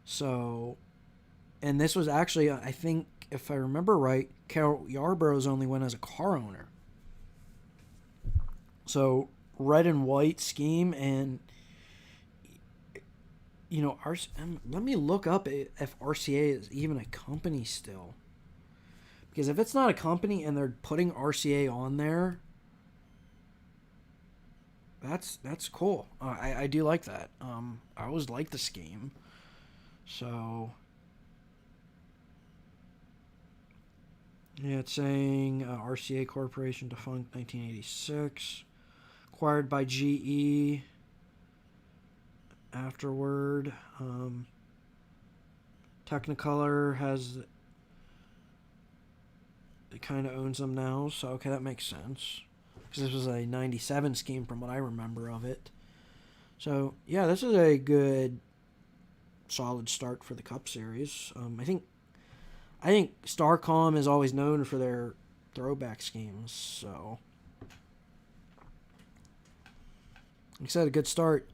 So, and this was actually, I think, if I remember right, Cale Yarborough's only went as a car owner. So red and white scheme, and let me look up if RCA is even a company still. Because if it's not a company and they're putting RCA on there, that's cool. I do like that. I always like the scheme. So yeah, it's saying RCA Corporation defunct 1986, acquired by GE. Afterward, Technicolor it kind of owns them now, so okay, that makes sense. Because this was a 97 scheme from what I remember of it. So, yeah, this is a good, solid start for the Cup Series. I think Starcom is always known for their throwback schemes, so like I said, a good start.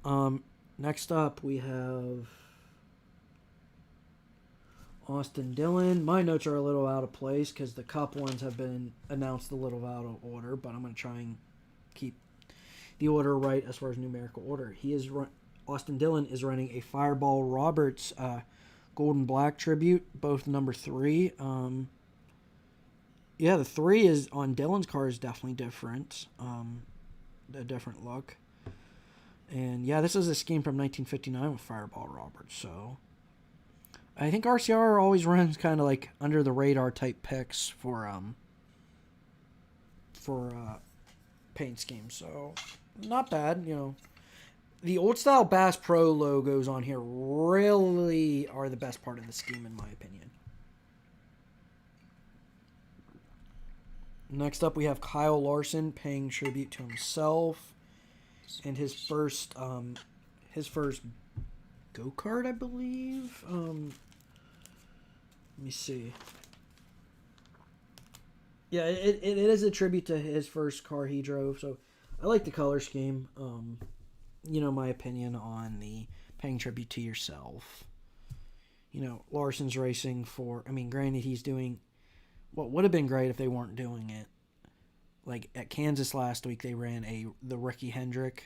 Next up, we have Austin Dillon. My notes are a little out of place because the Cup ones have been announced a little out of order, but I'm going to try and keep the order right as far as numerical order. Austin Dillon is running a Fireball Roberts Golden Black tribute, both number 3. Yeah, the 3 is on Dillon's car is definitely different. A different look. And yeah, this is a scheme from 1959 with Fireball Roberts. So I think RCR always runs kind of like under the radar type picks for paint schemes. So not bad, The old style Bass Pro logos on here really are the best part of the scheme in my opinion. Next up we have Kyle Larson paying tribute to himself. And his first go-kart, I believe. Let me see. Yeah, it is a tribute to his first car he drove. So I like the color scheme. My opinion on the paying tribute to yourself. Larson's racing for. I mean, granted, he's doing what would have been great if they weren't doing it. Like at Kansas last week, they ran the Ricky Hendrick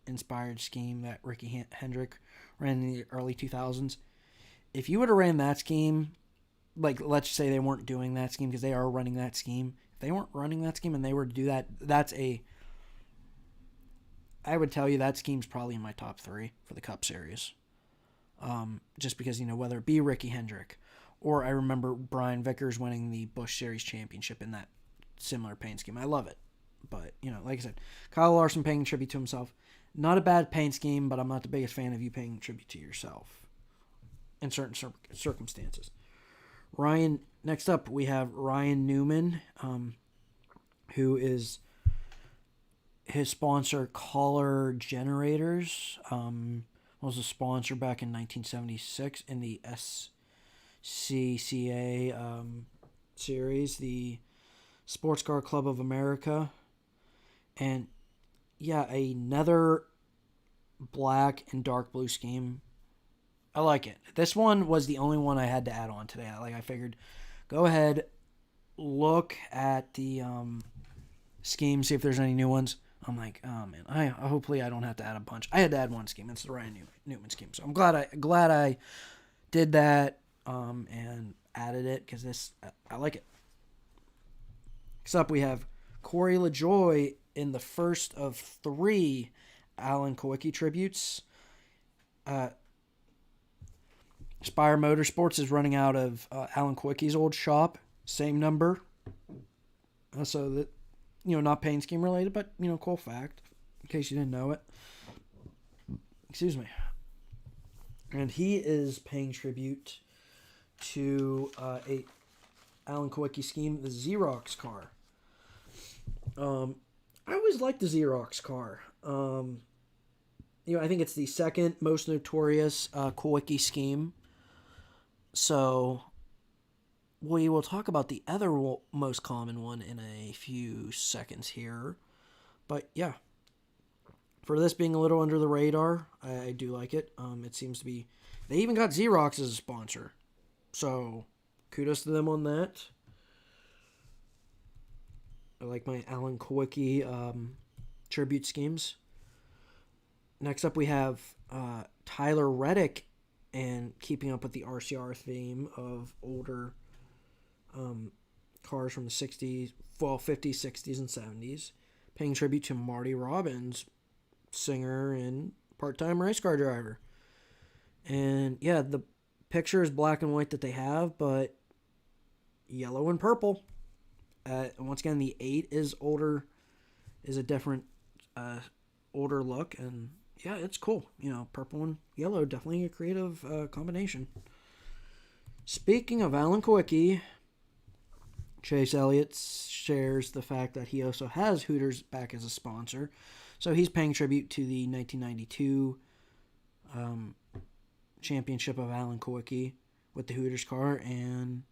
inspired scheme that Ricky Hendrick ran in the early 2000s. If you would have ran that scheme, like let's say they weren't doing that scheme because they are running that scheme. If they weren't running that scheme and they were to do that, I would tell you that scheme's probably in my top 3 for the Cup Series. Just because, whether it be Ricky Hendrick or I remember Brian Vickers winning the Busch Series championship in that similar paint scheme. I love it. But, like I said, Kyle Larson paying tribute to himself. Not a bad paint scheme, but I'm not the biggest fan of you paying tribute to yourself in certain circumstances. Next up, we have Ryan Newman, who is his sponsor, Collar Generators, was a sponsor back in 1976 in the SCCA series, the Sports Car Club of America. And yeah, another black and dark blue scheme. I like it. This one was the only one I had to add on today. I figured, go ahead, look at the scheme, see if there's any new ones. I'm like, oh man, hopefully I don't have to add a bunch. I had to add one scheme. It's the Ryan Newman scheme. So I'm glad I did that and added it because I like it. Next up, we have Corey LaJoie in the first of 3 Alan Kulwicki tributes. Spire Motorsports is running out of Alan Kulwicki's old shop. Same number. So that, not paint scheme related, but, cool fact in case you didn't know it. Excuse me. And he is paying tribute to a Alan Kulwicki scheme, the Xerox car. I always liked the Xerox car. I think it's the second most notorious Kulwicki scheme. So we will talk about the other most common one in a few seconds here. But yeah, for this being a little under the radar, I do like it. It seems to be... They even got Xerox as a sponsor. So kudos to them on that. I like my Alan Kulwicki tribute schemes. Next up, we have Tyler Reddick, and keeping up with the RCR theme of older cars from the 60s, 50s, 60s, and 70s, paying tribute to Marty Robbins, singer and part-time race car driver. And yeah, the picture is black and white that they have, but yellow and purple. Once again, the 8 is older, is a different older look, and yeah, it's cool. Purple and yellow, definitely a creative combination. Speaking of Alan Kulwicki, Chase Elliott shares the fact that he also has Hooters back as a sponsor. So he's paying tribute to the 1992 championship of Alan Kulwicki with the Hooters car. And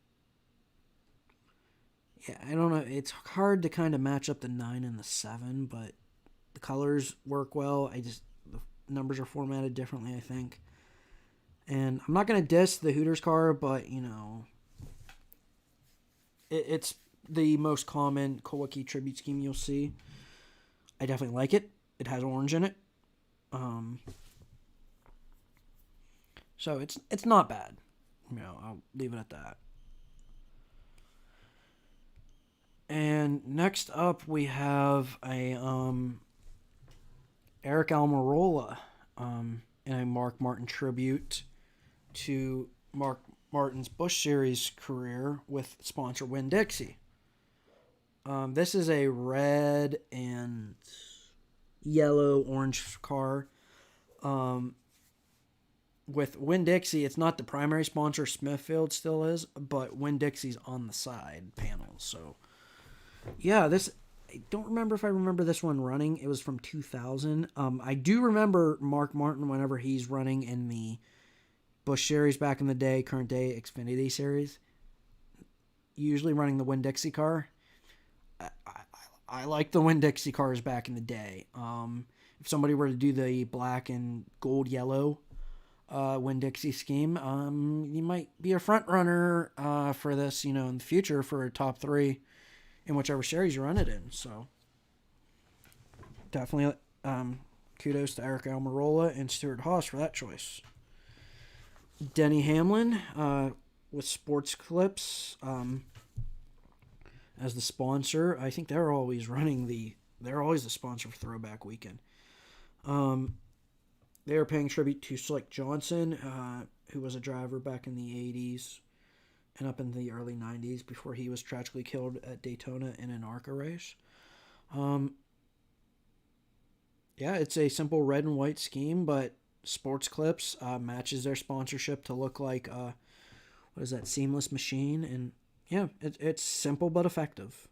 yeah, I don't know. It's hard to kind of match up the 9 and the 7, but the colors work well. The numbers are formatted differently, I think. And I'm not going to diss the Hooters car, but, it's the most common Kulwicki tribute scheme you'll see. I definitely like it. It has orange in it. So it's not bad. I'll leave it at that. And next up we have a Eric Almirola in a Mark Martin tribute to Mark Martin's Busch Series career with sponsor Winn-Dixie. This is a red and yellow-orange car. With Winn-Dixie, it's not the primary sponsor. Smithfield still is, but Winn-Dixie's on the side panels. So, yeah, I don't remember if I remember this one running. It was from 2000. I do remember Mark Martin whenever he's running in the Busch Series back in the day, current day Xfinity Series, usually running the Winn-Dixie car. I like the Winn-Dixie cars back in the day. If somebody were to do the black and gold yellow Winn-Dixie scheme, you might be a front runner for this, in the future for a top 3 in whichever series you run it in. So definitely kudos to Eric Almirola and Stuart Haas for that choice. Denny Hamlin with Sports Clips as the sponsor. I think they're always the sponsor for Throwback Weekend. They are paying tribute to Slick Johnson, who was a driver back in the 80s and up in the early 90s before he was tragically killed at Daytona in an ARCA race. Yeah, it's a simple red and white scheme, but Sports Clips matches their sponsorship to look like Seamless Machine, and yeah, it's simple but effective.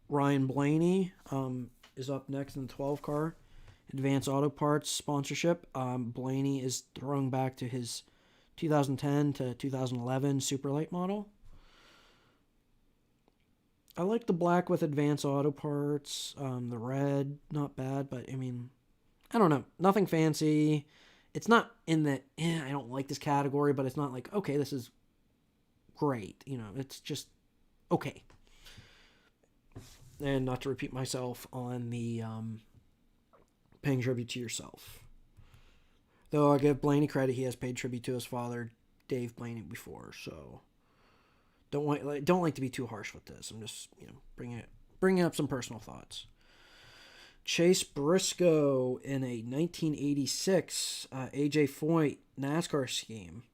Ryan Blaney is up next in the 12 car Advance Auto Parts sponsorship. Blaney is throwing back to his 2010 to 2011 Super Late model. I like the black with Advance Auto Parts. The red, not bad, but I don't know. Nothing fancy. It's not in the, I don't like this category, but it's not like, okay, this is great. It's just okay. And not to repeat myself on the paying tribute to yourself. Though I give Blaney credit, he has paid tribute to his father, Dave Blaney, before. So don't like to be too harsh with this. I'm just bringing up some personal thoughts. Chase Briscoe in a 1986 AJ Foyt NASCAR scheme.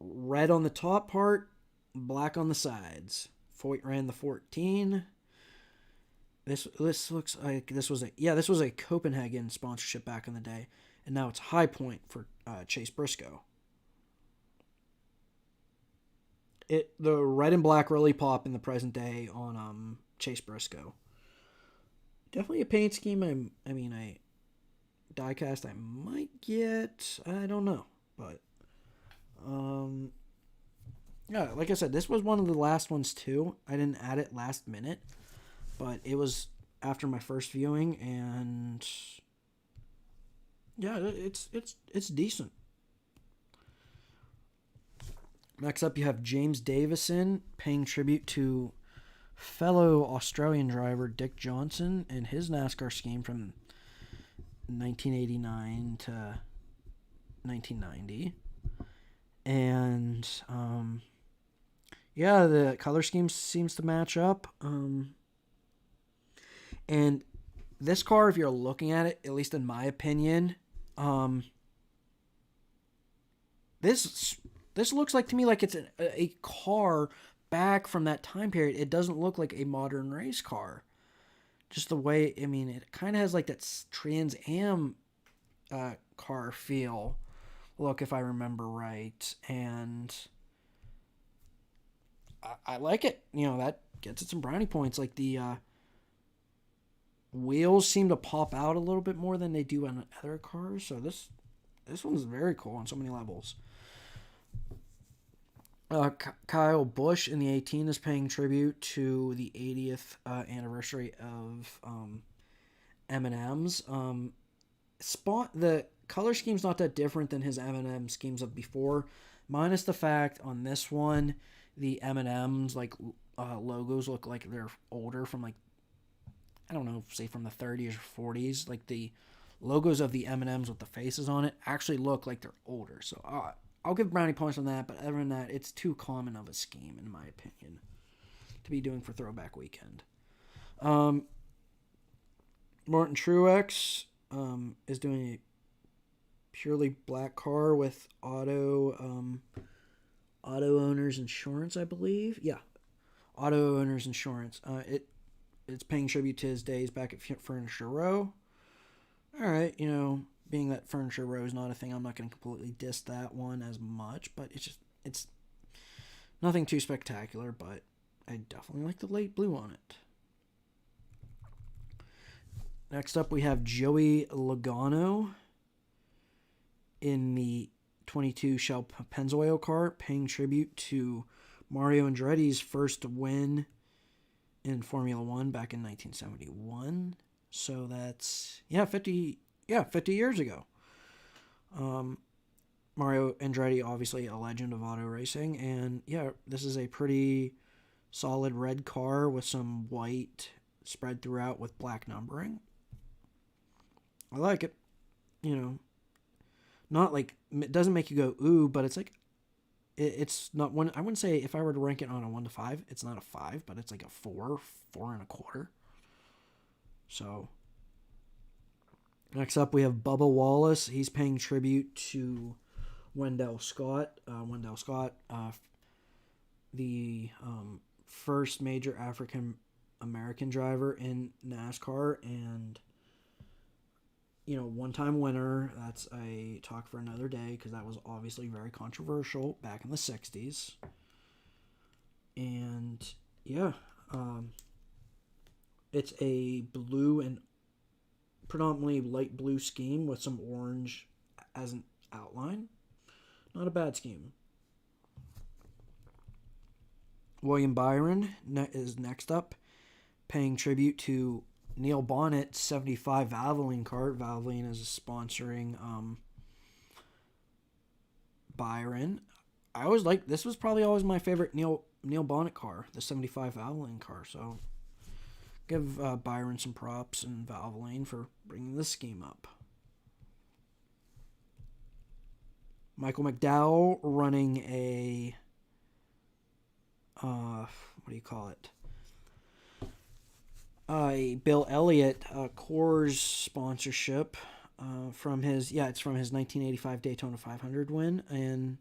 Red on the top part, black on the sides. Foyt ran the 14. This looks like this was a Copenhagen sponsorship back in the day, and now it's High Point for Chase Briscoe. The red and black really pop in the present day on Chase Briscoe. Definitely a paint scheme. I diecast I might get. I don't know, but yeah, like I said, this was one of the last ones too. I didn't add it last minute, but it was after my first viewing, and yeah, it's decent. Next up, you have James Davison paying tribute to fellow Australian driver Dick Johnson and his NASCAR scheme from 1989 to 1990. And yeah, the color scheme seems to match up. And this car, if you're looking at it, at least in my opinion, this looks like to me like it's a car back from that time period. It doesn't look like a modern race car. Just the way, I mean, it kind of has like that Trans Am car feel. Look, if I remember right. And I like it. You know, that gets it some brownie points. Like the wheels seem to pop out a little bit more than they do on other cars. So this one's very cool on so many levels. Kyle Busch in the 18 is paying tribute to the 80th anniversary of M&M's. The color scheme's not that different than his M&M schemes of before, minus the fact on this one, the M&M's like logos look like they're older from like, I don't know, say from the 30s or 40s. Like the logos of the M&M's with the faces on it actually look like they're older. So I'll give brownie points on that, but other than that, it's too common of a scheme, in my opinion, to be doing for Throwback Weekend. Martin Truex is doing a purely black car with auto owners insurance, I believe. Yeah, auto owners insurance. It's paying tribute to his days back at Furniture Row. All right, you know, being that Furniture Row is not a thing, I'm not going to completely diss that one as much, but it's nothing too spectacular, but I definitely like the light blue on it. Next up, we have Joey Logano in the 22 Shell Pennzoil car, paying tribute to Mario Andretti's first win in Formula One back in 1971. So that's 50 years ago. Mario Andretti, obviously a legend of auto racing, and yeah, this is a pretty solid red car with some white spread throughout with black numbering. I like it. You know, not like, it doesn't make you go ooh, but it's like, it's not one. I wouldn't say, if I were to rank it on a 1 to 5, it's not a 5, but it's like a 4 and a quarter. So next up, we have Bubba Wallace. He's paying tribute to Wendell Scott. The first major African American driver in NASCAR, and you know, one-time winner. That's a talk for another day, because that was obviously very controversial back in the 60s. And yeah, it's a blue and predominantly light blue scheme with some orange as an outline. Not a bad scheme. William Byron is next up, paying tribute to Neil Bonnett's 75 Valvoline car. Valvoline is sponsoring Byron. I always liked, this was probably always my favorite Neil Bonnet car, the 75 Valvoline car. So give Byron some props and Valvoline for bringing this scheme up. Michael McDowell running a what do you call it? A Bill Elliott Coors sponsorship from his 1985 Daytona 500 win, and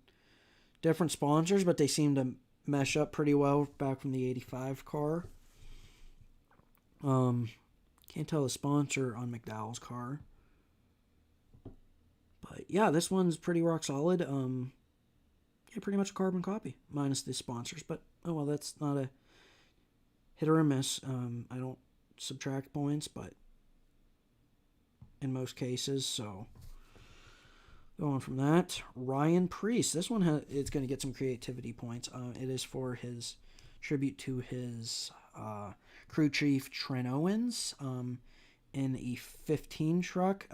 different sponsors, but they seem to mesh up pretty well back from the 85 car. Can't tell the sponsor on McDowell's car, but yeah, this one's pretty rock solid. Pretty much a carbon copy minus the sponsors, but oh well, that's not a hit or a miss. I don't subtract points, but in most cases. So going from that, Ryan Preece. This one it's going to get some creativity points. It is for his tribute to his crew chief Trent Owens in a 15 truck.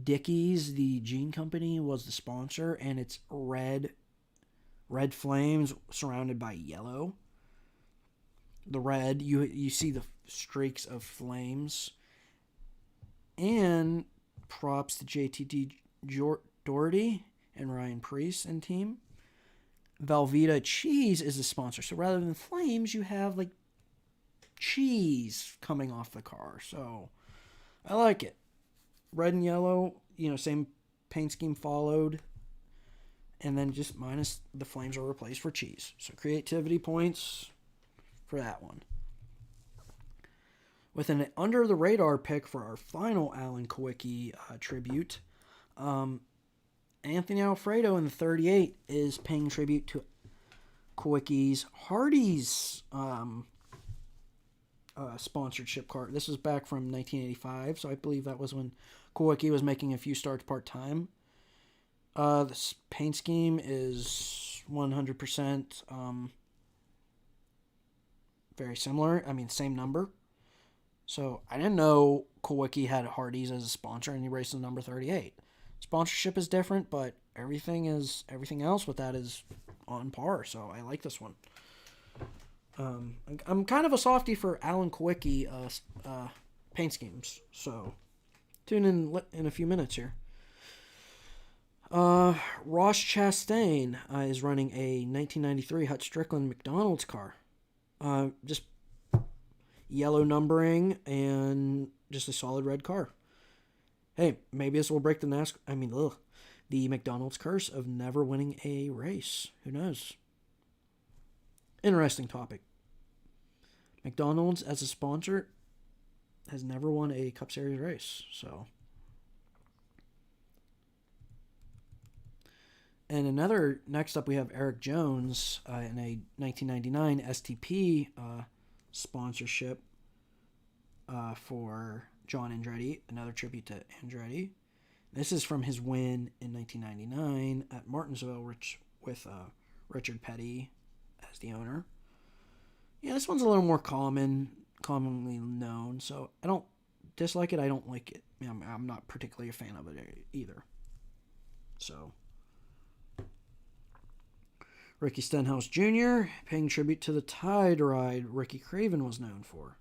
Dickies, the jean company, was the sponsor, and it's red flames surrounded by yellow. the red. You see the streaks of flames. And props to JTD Doherty and Ryan Preece and team. Velveeta Cheese is the sponsor. So rather than flames, you have like cheese coming off the car. So I like it. Red and yellow, same paint scheme followed. And then just minus the flames are replaced for cheese. So creativity points for that one. With an under the radar pick for our final Alan Kawicki tribute, Anthony Alfredo in the 38 is paying tribute to Kawicki's Hardee's sponsorship car. This was back from 1985, so I believe that was when Kawicki was making a few starts part-time. This paint scheme is 100% very similar. I mean, same number. So I didn't know Kawicki had Hardee's as a sponsor, and he races number 38. Sponsorship is different, but everything else with that is on par. So I like this one. I'm kind of a softie for Alan Kawicki paint schemes. So tune in a few minutes here. Ross Chastain is running a 1993 Hut Strickland McDonald's car. Just yellow numbering and just a solid red car. Hey, maybe this will break the McDonald's curse of never winning a race. Who knows? Interesting topic. McDonald's as a sponsor has never won a Cup Series race. So, and next up we have Eric Jones in a 1999 STP sponsorship for John Andretti, another tribute to Andretti. This is from his win in 1999 at Martinsville, with Richard Petty as the owner. Yeah, this one's a little more commonly known, so I don't dislike it. I don't like it. I'm not particularly a fan of it either. So, Ricky Stenhouse Jr. paying tribute to the Tide ride Ricky Craven was known for.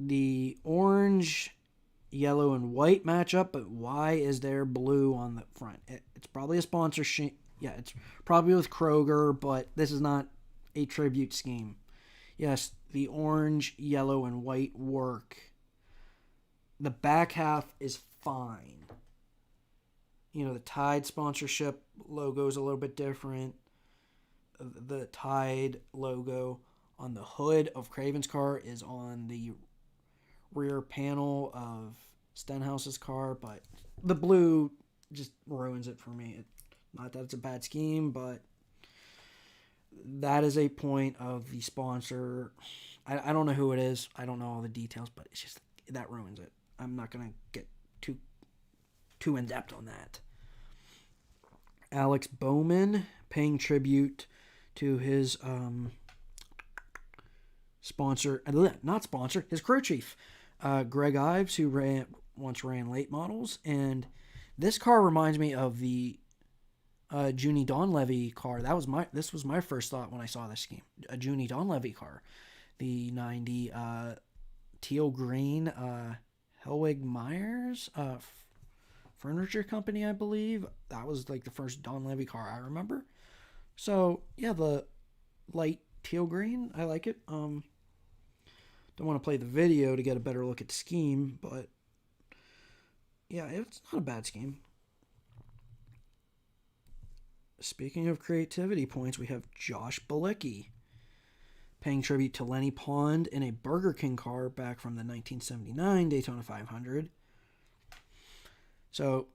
The orange, yellow, and white matchup, but why is there blue on the front? It's probably a sponsorship. Yeah, it's probably with Kroger, but this is not a tribute scheme. Yes, the orange, yellow, and white work. The back half is fine. The Tide sponsorship logo is a little bit different. The Tide logo on the hood of Craven's car is on the rear panel of Stenhouse's car, but the blue just ruins it for me. Not that it's a bad scheme, but that is a point of the sponsor. I don't know who it is. I don't know all the details, but it's just that ruins it. I'm not going to get too in-depth on that. Alex Bowman paying tribute to his his crew chief, Greg Ives, who once ran late models. And this car reminds me of the Junie Donlevy car. This was my first thought when I saw this scheme. A Junie Donlevy car. The 90 teal green Hellwig Myers furniture company, I believe. That was like the first Donlevy car I remember. So yeah, the light teal green, I like it. Don't want to play the video to get a better look at the scheme, but yeah, it's not a bad scheme. Speaking of creativity points, we have Josh Bilicki paying tribute to Lenny Pond in a Burger King car back from the 1979 Daytona 500. So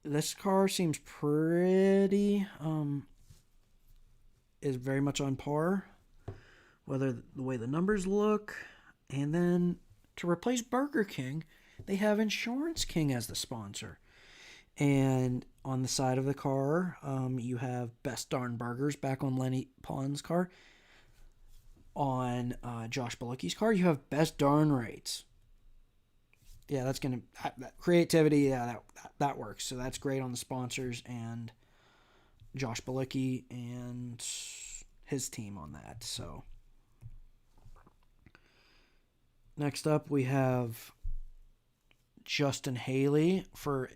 this car seems pretty is very much on par, whether the way the numbers look. And then to replace Burger King, they have Insurance King as the sponsor. And on the side of the car, you have Best Darn Burgers back on Lenny Pond's car. On Josh Bilicki's car, you have Best Darn Rates. Yeah, that's going to... creativity, yeah, that works. So that's great on the sponsors. And Josh Bilicki and his team on that. So next up we have Justin Haley for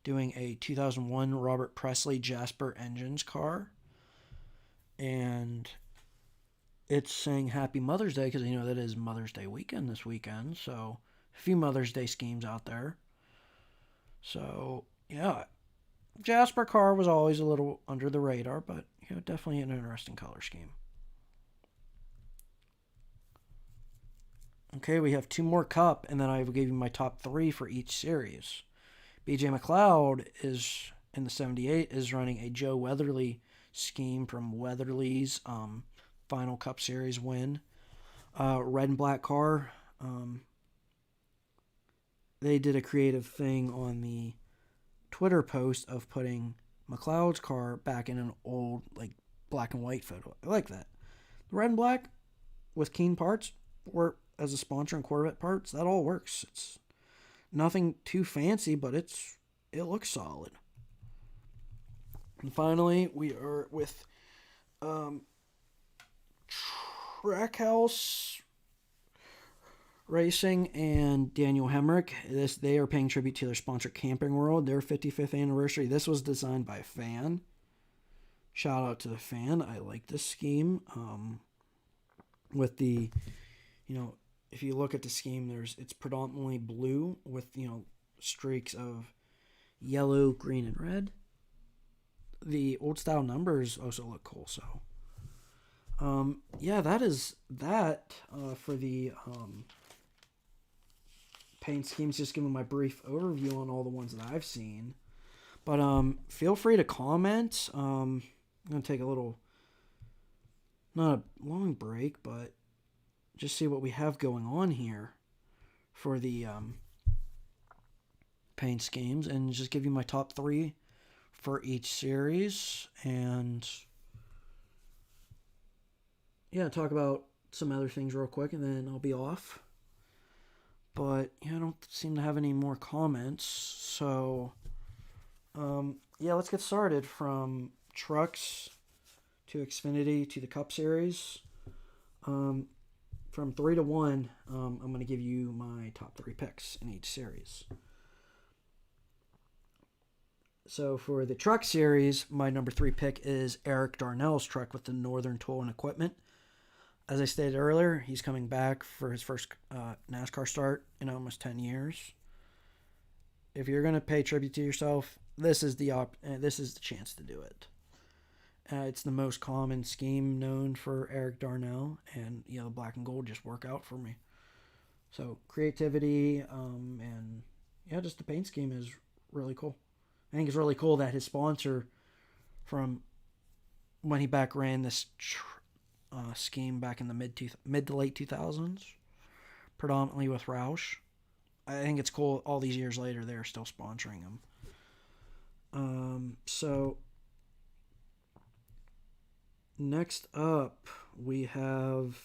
doing a 2001 Robert Presley Jasper Engines car. And it's saying Happy Mother's Day because that is Mother's Day weekend this weekend. So a few Mother's Day schemes out there. So yeah, Jasper car was always a little under the radar, but definitely an interesting color scheme. Okay, we have 2 more Cup, and then I will give you my top 3 for each series. BJ McLeod is in the 78 is running a Joe Weatherly scheme from Weatherly's final Cup Series win. Red and black car. They did a creative thing on the Twitter post of putting McLeod's car back in an old black and white photo. I like that. Red and black with Keen parts, or as a sponsor and Corvette parts, that all works. It's nothing too fancy, but it looks solid. And finally, we are with Trackhouse Racing and Daniel Hamrick. They are paying tribute to their sponsor Camping World, their 55th anniversary. This was designed by a fan. Shout out to the fan. I like this scheme. With the, if you look at the scheme, it's predominantly blue with, streaks of yellow, green, and red. The old style numbers also look cool. So, that is that for the paint schemes. Just giving my brief overview on all the ones that I've seen. But feel free to comment. I'm going to take a little, not a long break, but just see what we have going on here for the paint schemes, and just give you my top 3 for each series, and talk about some other things real quick, and then I'll be off. But I don't seem to have any more comments, so let's get started from trucks to Xfinity to the Cup Series. From 3 to 1, I'm going to give you my top 3 picks in each series. So for the truck series, my number 3 pick is Eric Darnell's truck with the Northern Tool and Equipment. As I stated earlier, he's coming back for his first NASCAR start in almost 10 years. If you're going to pay tribute to yourself, this is the chance to do it. It's the most common scheme known for Eric Darnell, and the black and gold just work out for me. So creativity, and just the paint scheme is really cool. I think it's really cool that his sponsor from when he back ran this scheme back in the mid to late 2000s, predominantly with Roush. I think it's cool all these years later they're still sponsoring him. So next up we have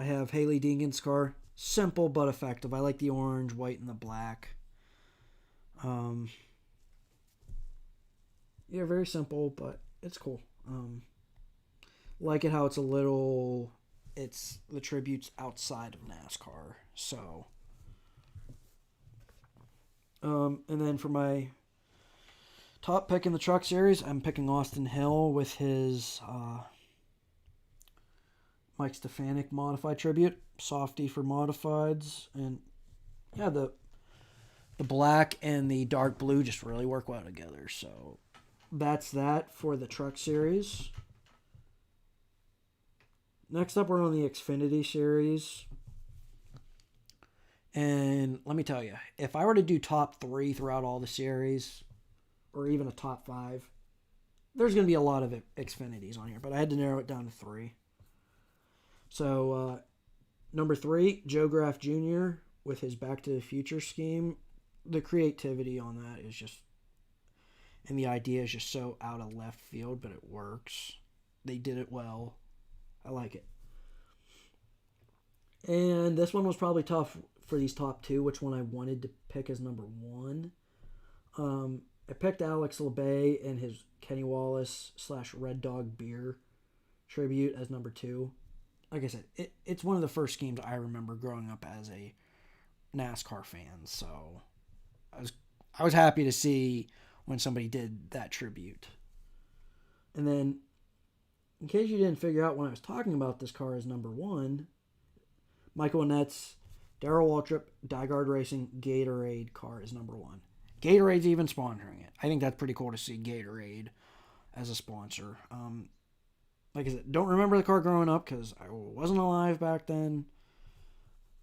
I have Hayley Deegan's car. Simple but effective. I like the orange, white, and the black. Very simple, but it's cool. Like it how it's the tributes outside of NASCAR. So, and then for my top pick in the truck series, I'm picking Austin Hill with his Mike Stefanik modified tribute. Softy for modifieds, and the black and the dark blue just really work well together. So that's that for the truck series. Next up, we're on the Xfinity Series, and let me tell you, if I were to do top 3 throughout all the series, or even a top 5, there's going to be a lot of Xfinities on here, but I had to narrow it down to 3. So number 3, Joe Graf Jr. with his Back to the Future scheme. The creativity on that is just, and the idea is just so out of left field, but it works. They did it well. I like it. And this one was probably tough for these top 2, which one I wanted to pick as number 1. I picked Alex LeBay and his Kenny Wallace / Red Dog Beer tribute as number 2. Like I said, it's one of the first schemes I remember growing up as a NASCAR fan. So I was happy to see when somebody did that tribute. And then, in case you didn't figure out when I was talking about this car as number 1, Michael Annette's Darrell Waltrip Diegard Racing Gatorade car is number 1. Gatorade's even sponsoring it. I think that's pretty cool to see Gatorade as a sponsor. Like I said, don't remember the car growing up because I wasn't alive back then.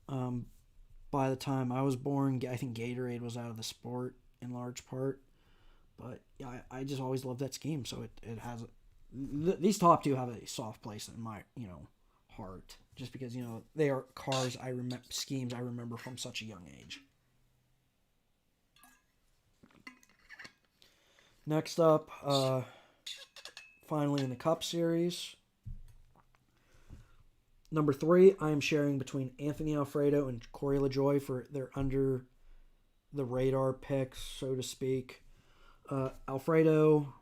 By the time I was born, I think Gatorade was out of the sport in large part. But yeah, I just always loved that scheme. So it has these top 2 have a soft place in my heart, just because they are cars schemes I remember from such a young age. Next up, finally in the Cup Series, number 3, I am sharing between Anthony Alfredo and Corey LaJoie for their under the radar picks, so to speak. Alfredo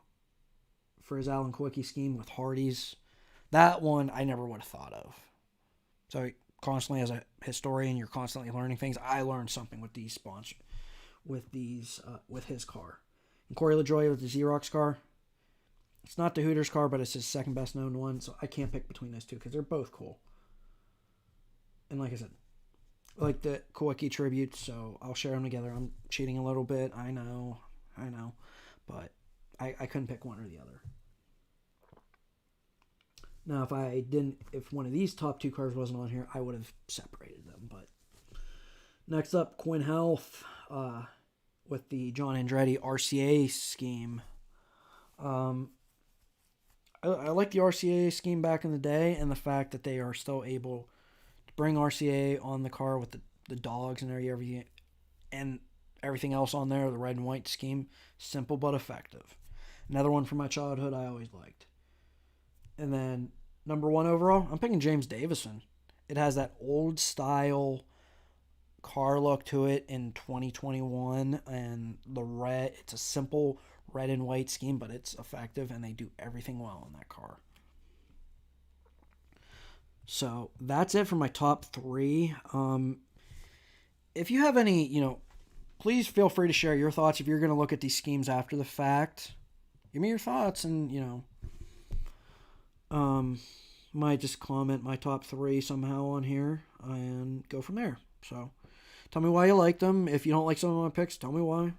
for his Alan Kulwicki scheme with Hardee's. That one I never would have thought of. So constantly, as a historian, you're constantly learning things. I learned something with these sponsors, with his car. And Corey LaJoie with the Xerox car. It's not the Hooters car, but it's his second best known one, so I can't pick between those two because they're both cool. And like I said, I like the Kulwicki tribute, so I'll share them together. I'm cheating a little bit, I know, but I couldn't pick one or the other. Now, if one of these top 2 cars wasn't on here, I would have separated them. But next up, Quinn Health with the John Andretti RCA scheme. I like the RCA scheme back in the day, and the fact that they are still able to bring RCA on the car with the dogs and everything else on there, the red and white scheme. Simple but effective. Another one from my childhood I always liked. And then number 1 overall, I'm picking James Davison. It has that old style car look to it in 2021, and the red, it's a simple red and white scheme, but it's effective, and they do everything well in that car. So that's it for my top 3. If you have any, please feel free to share your thoughts. If you're going to look at these schemes after the fact, give me your thoughts, and might just comment my top 3 somehow on here and go from there. So tell me why you like them. If you don't like some of my picks, tell me why.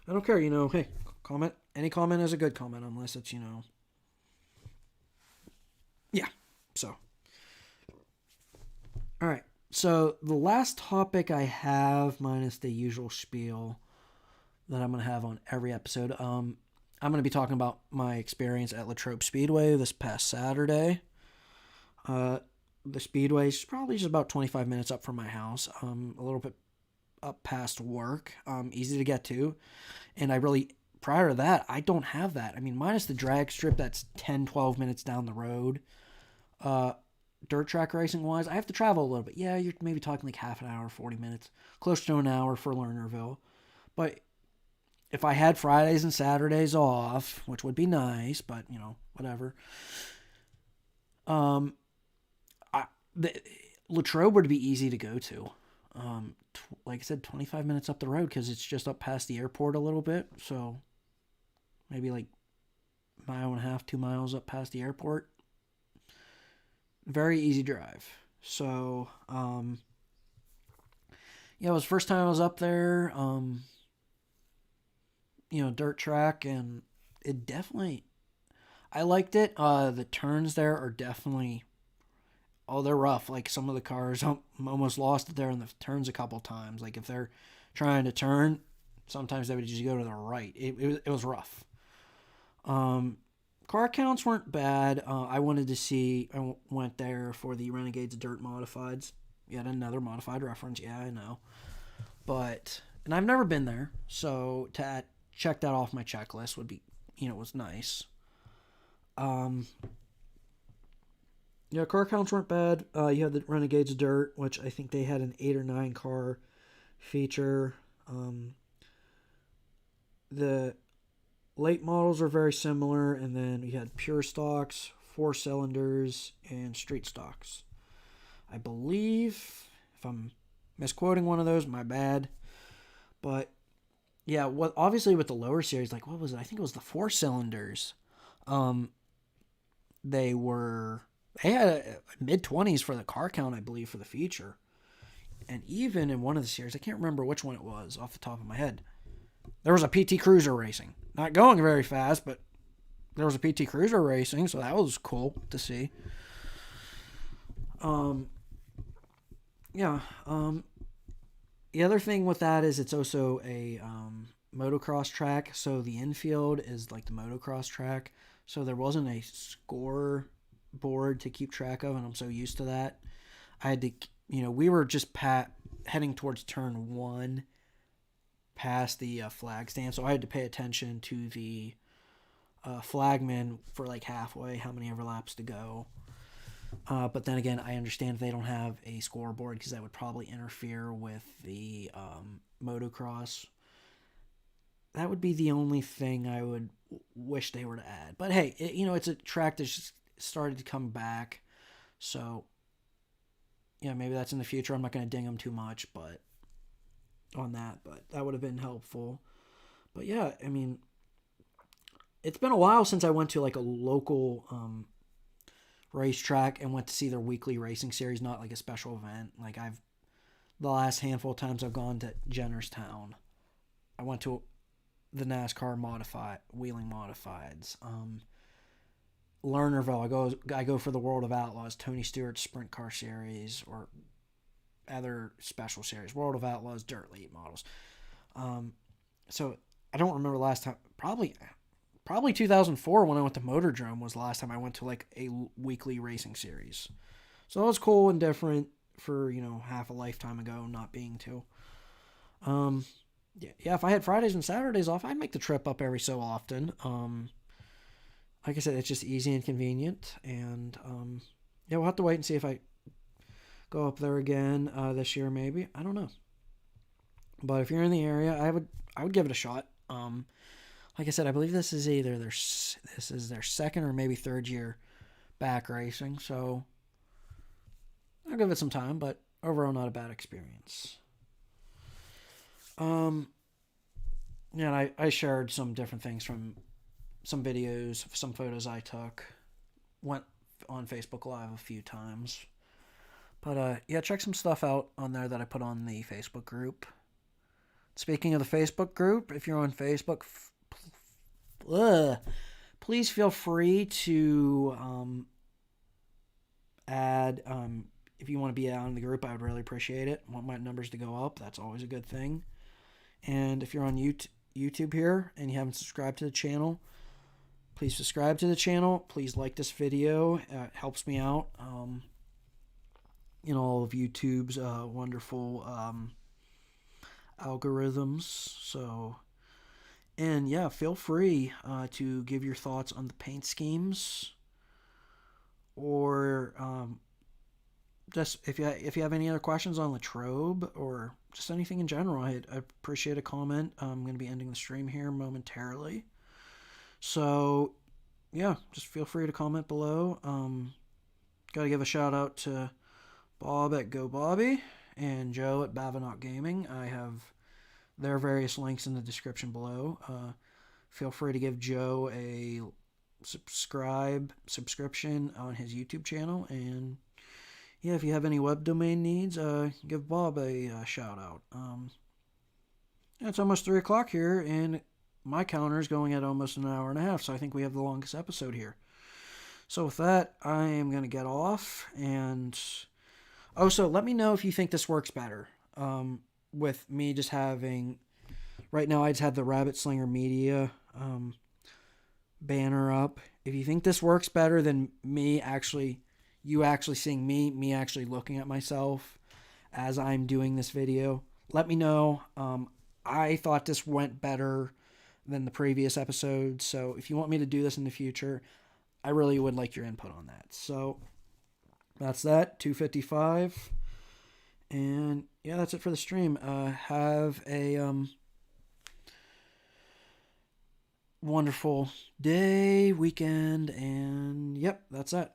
I don't care, hey, comment. Any comment is a good comment, unless it's, yeah. So, all right. So the last topic I have, minus the usual spiel that I'm going to have on every episode, I'm going to be talking about my experience at Latrobe Speedway this past Saturday. The Speedway is probably just about 25 minutes up from my house, a little bit up past work, easy to get to. And prior to that, I don't have that. I mean, minus the drag strip that's 10, 12 minutes down the road. Dirt track racing wise, I have to travel a little bit. Yeah, you're maybe talking like half an hour, 40 minutes, close to an hour for Lernerville. But if I had Fridays and Saturdays off, which would be nice, but whatever. Latrobe would be easy to go to. Like I said, 25 minutes up the road because it's just up past the airport a little bit. So maybe like a mile and a half, 2 miles up past the airport. Very easy drive. So, it was the first time I was up there. Dirt track, and it definitely, I liked it. The turns there are definitely, they're rough. Like some of the cars, I almost lost it there in the turns a couple times. Like if they're trying to turn, sometimes they would just go to the right. It was rough. Car counts weren't bad. I went there for the Renegades of Dirt Modifieds. Yet another modified reference. Yeah, I know. And I've never been there, so to check that off my checklist would be, was nice. Car counts weren't bad. You had the Renegades of Dirt, which I think they had an 8 or 9 car feature. the late models are very similar, and then we had pure stocks, 4 cylinders, and street stocks. I believe, if I'm misquoting one of those, my bad. But yeah, what obviously with the lower series, like what was it? I think it was the 4 cylinders. They had a mid-20s for the car count, I believe, for the feature. And even in one of the series, I can't remember which one it was off the top of my head, there was a PT Cruiser racing. Not going very fast, but there was a PT Cruiser racing, so that was cool to see. The other thing with that is it's also a motocross track, so the infield is like the motocross track, so there wasn't a score board to keep track of, and I'm so used to that. I had to, we were just heading towards turn 1 past the flag stand, so I had to pay attention to the flagman for like halfway, how many ever laps to go. But then again, I understand if they don't have a scoreboard because that would probably interfere with the motocross. That would be the only thing I would wish they were to add. But hey, it's a track that's started to come back. So, yeah, maybe that's in the future. I'm not going to ding them too much but that would have been helpful. But yeah, I mean, it's been a while since I went to like a local racetrack and went to see their weekly racing series, not like a special event. Like the last handful of times I've gone to Jennerstown. I went to the NASCAR wheeling modifieds. Lernerville, I go for the World of Outlaws, Tony Stewart's Sprint Car Series, or other special series, World of Outlaws, Dirt Late models. So I don't remember last time. Probably 2004 when I went to Motordrome was the last time I went to like a weekly racing series. So it was cool and different for, half a lifetime ago, not being to. Yeah, if I had Fridays and Saturdays off, I'd make the trip up every so often. Like I said, it's just easy and convenient. And, we'll have to wait and see if I go up there again this year, maybe. I don't know. But if you're in the area, I would give it a shot. Like I said, I believe this is either their second or maybe third year back racing. So I'll give it some time, but overall not a bad experience. I shared some different things from some videos, some photos I took. Went on Facebook Live a few times. But check some stuff out on there that I put on the Facebook group. Speaking of the Facebook group, if you're on Facebook, please feel free to add, if you want to be on the group, I would really appreciate it. I want my numbers to go up. That's always a good thing. And if you're on YouTube here and you haven't subscribed to the channel, please subscribe to the channel. Please like this video. It helps me out. All of YouTube's wonderful algorithms. So, and yeah, feel free to give your thoughts on the paint schemes, or just if you have any other questions on Latrobe or just anything in general, I appreciate a comment. I'm going to be ending the stream here momentarily. So, yeah, just feel free to comment below. Got to give a shout out to Bob at GoBobby and Joe at Bavinok Gaming. I have their various links in the description below. Feel free to give Joe a subscription on his YouTube channel. And yeah, if you have any web domain needs, give Bob a shout out. It's almost 3 o'clock here, and my counter is going at almost an hour and a half, so I think we have the longest episode here. So with that, I am going to get off. And so let me know if you think this works better. With me just having, right now I just have the Rabbit Slinger Media banner up. If you think this works better than you actually seeing me actually looking at myself as I'm doing this video, let me know. I thought this went better than the previous episode, so if you want me to do this in the future, I really would like your input on that. So that's that, 2:55, and yeah, that's it for the stream. Have a wonderful day, weekend, and yep, that's it.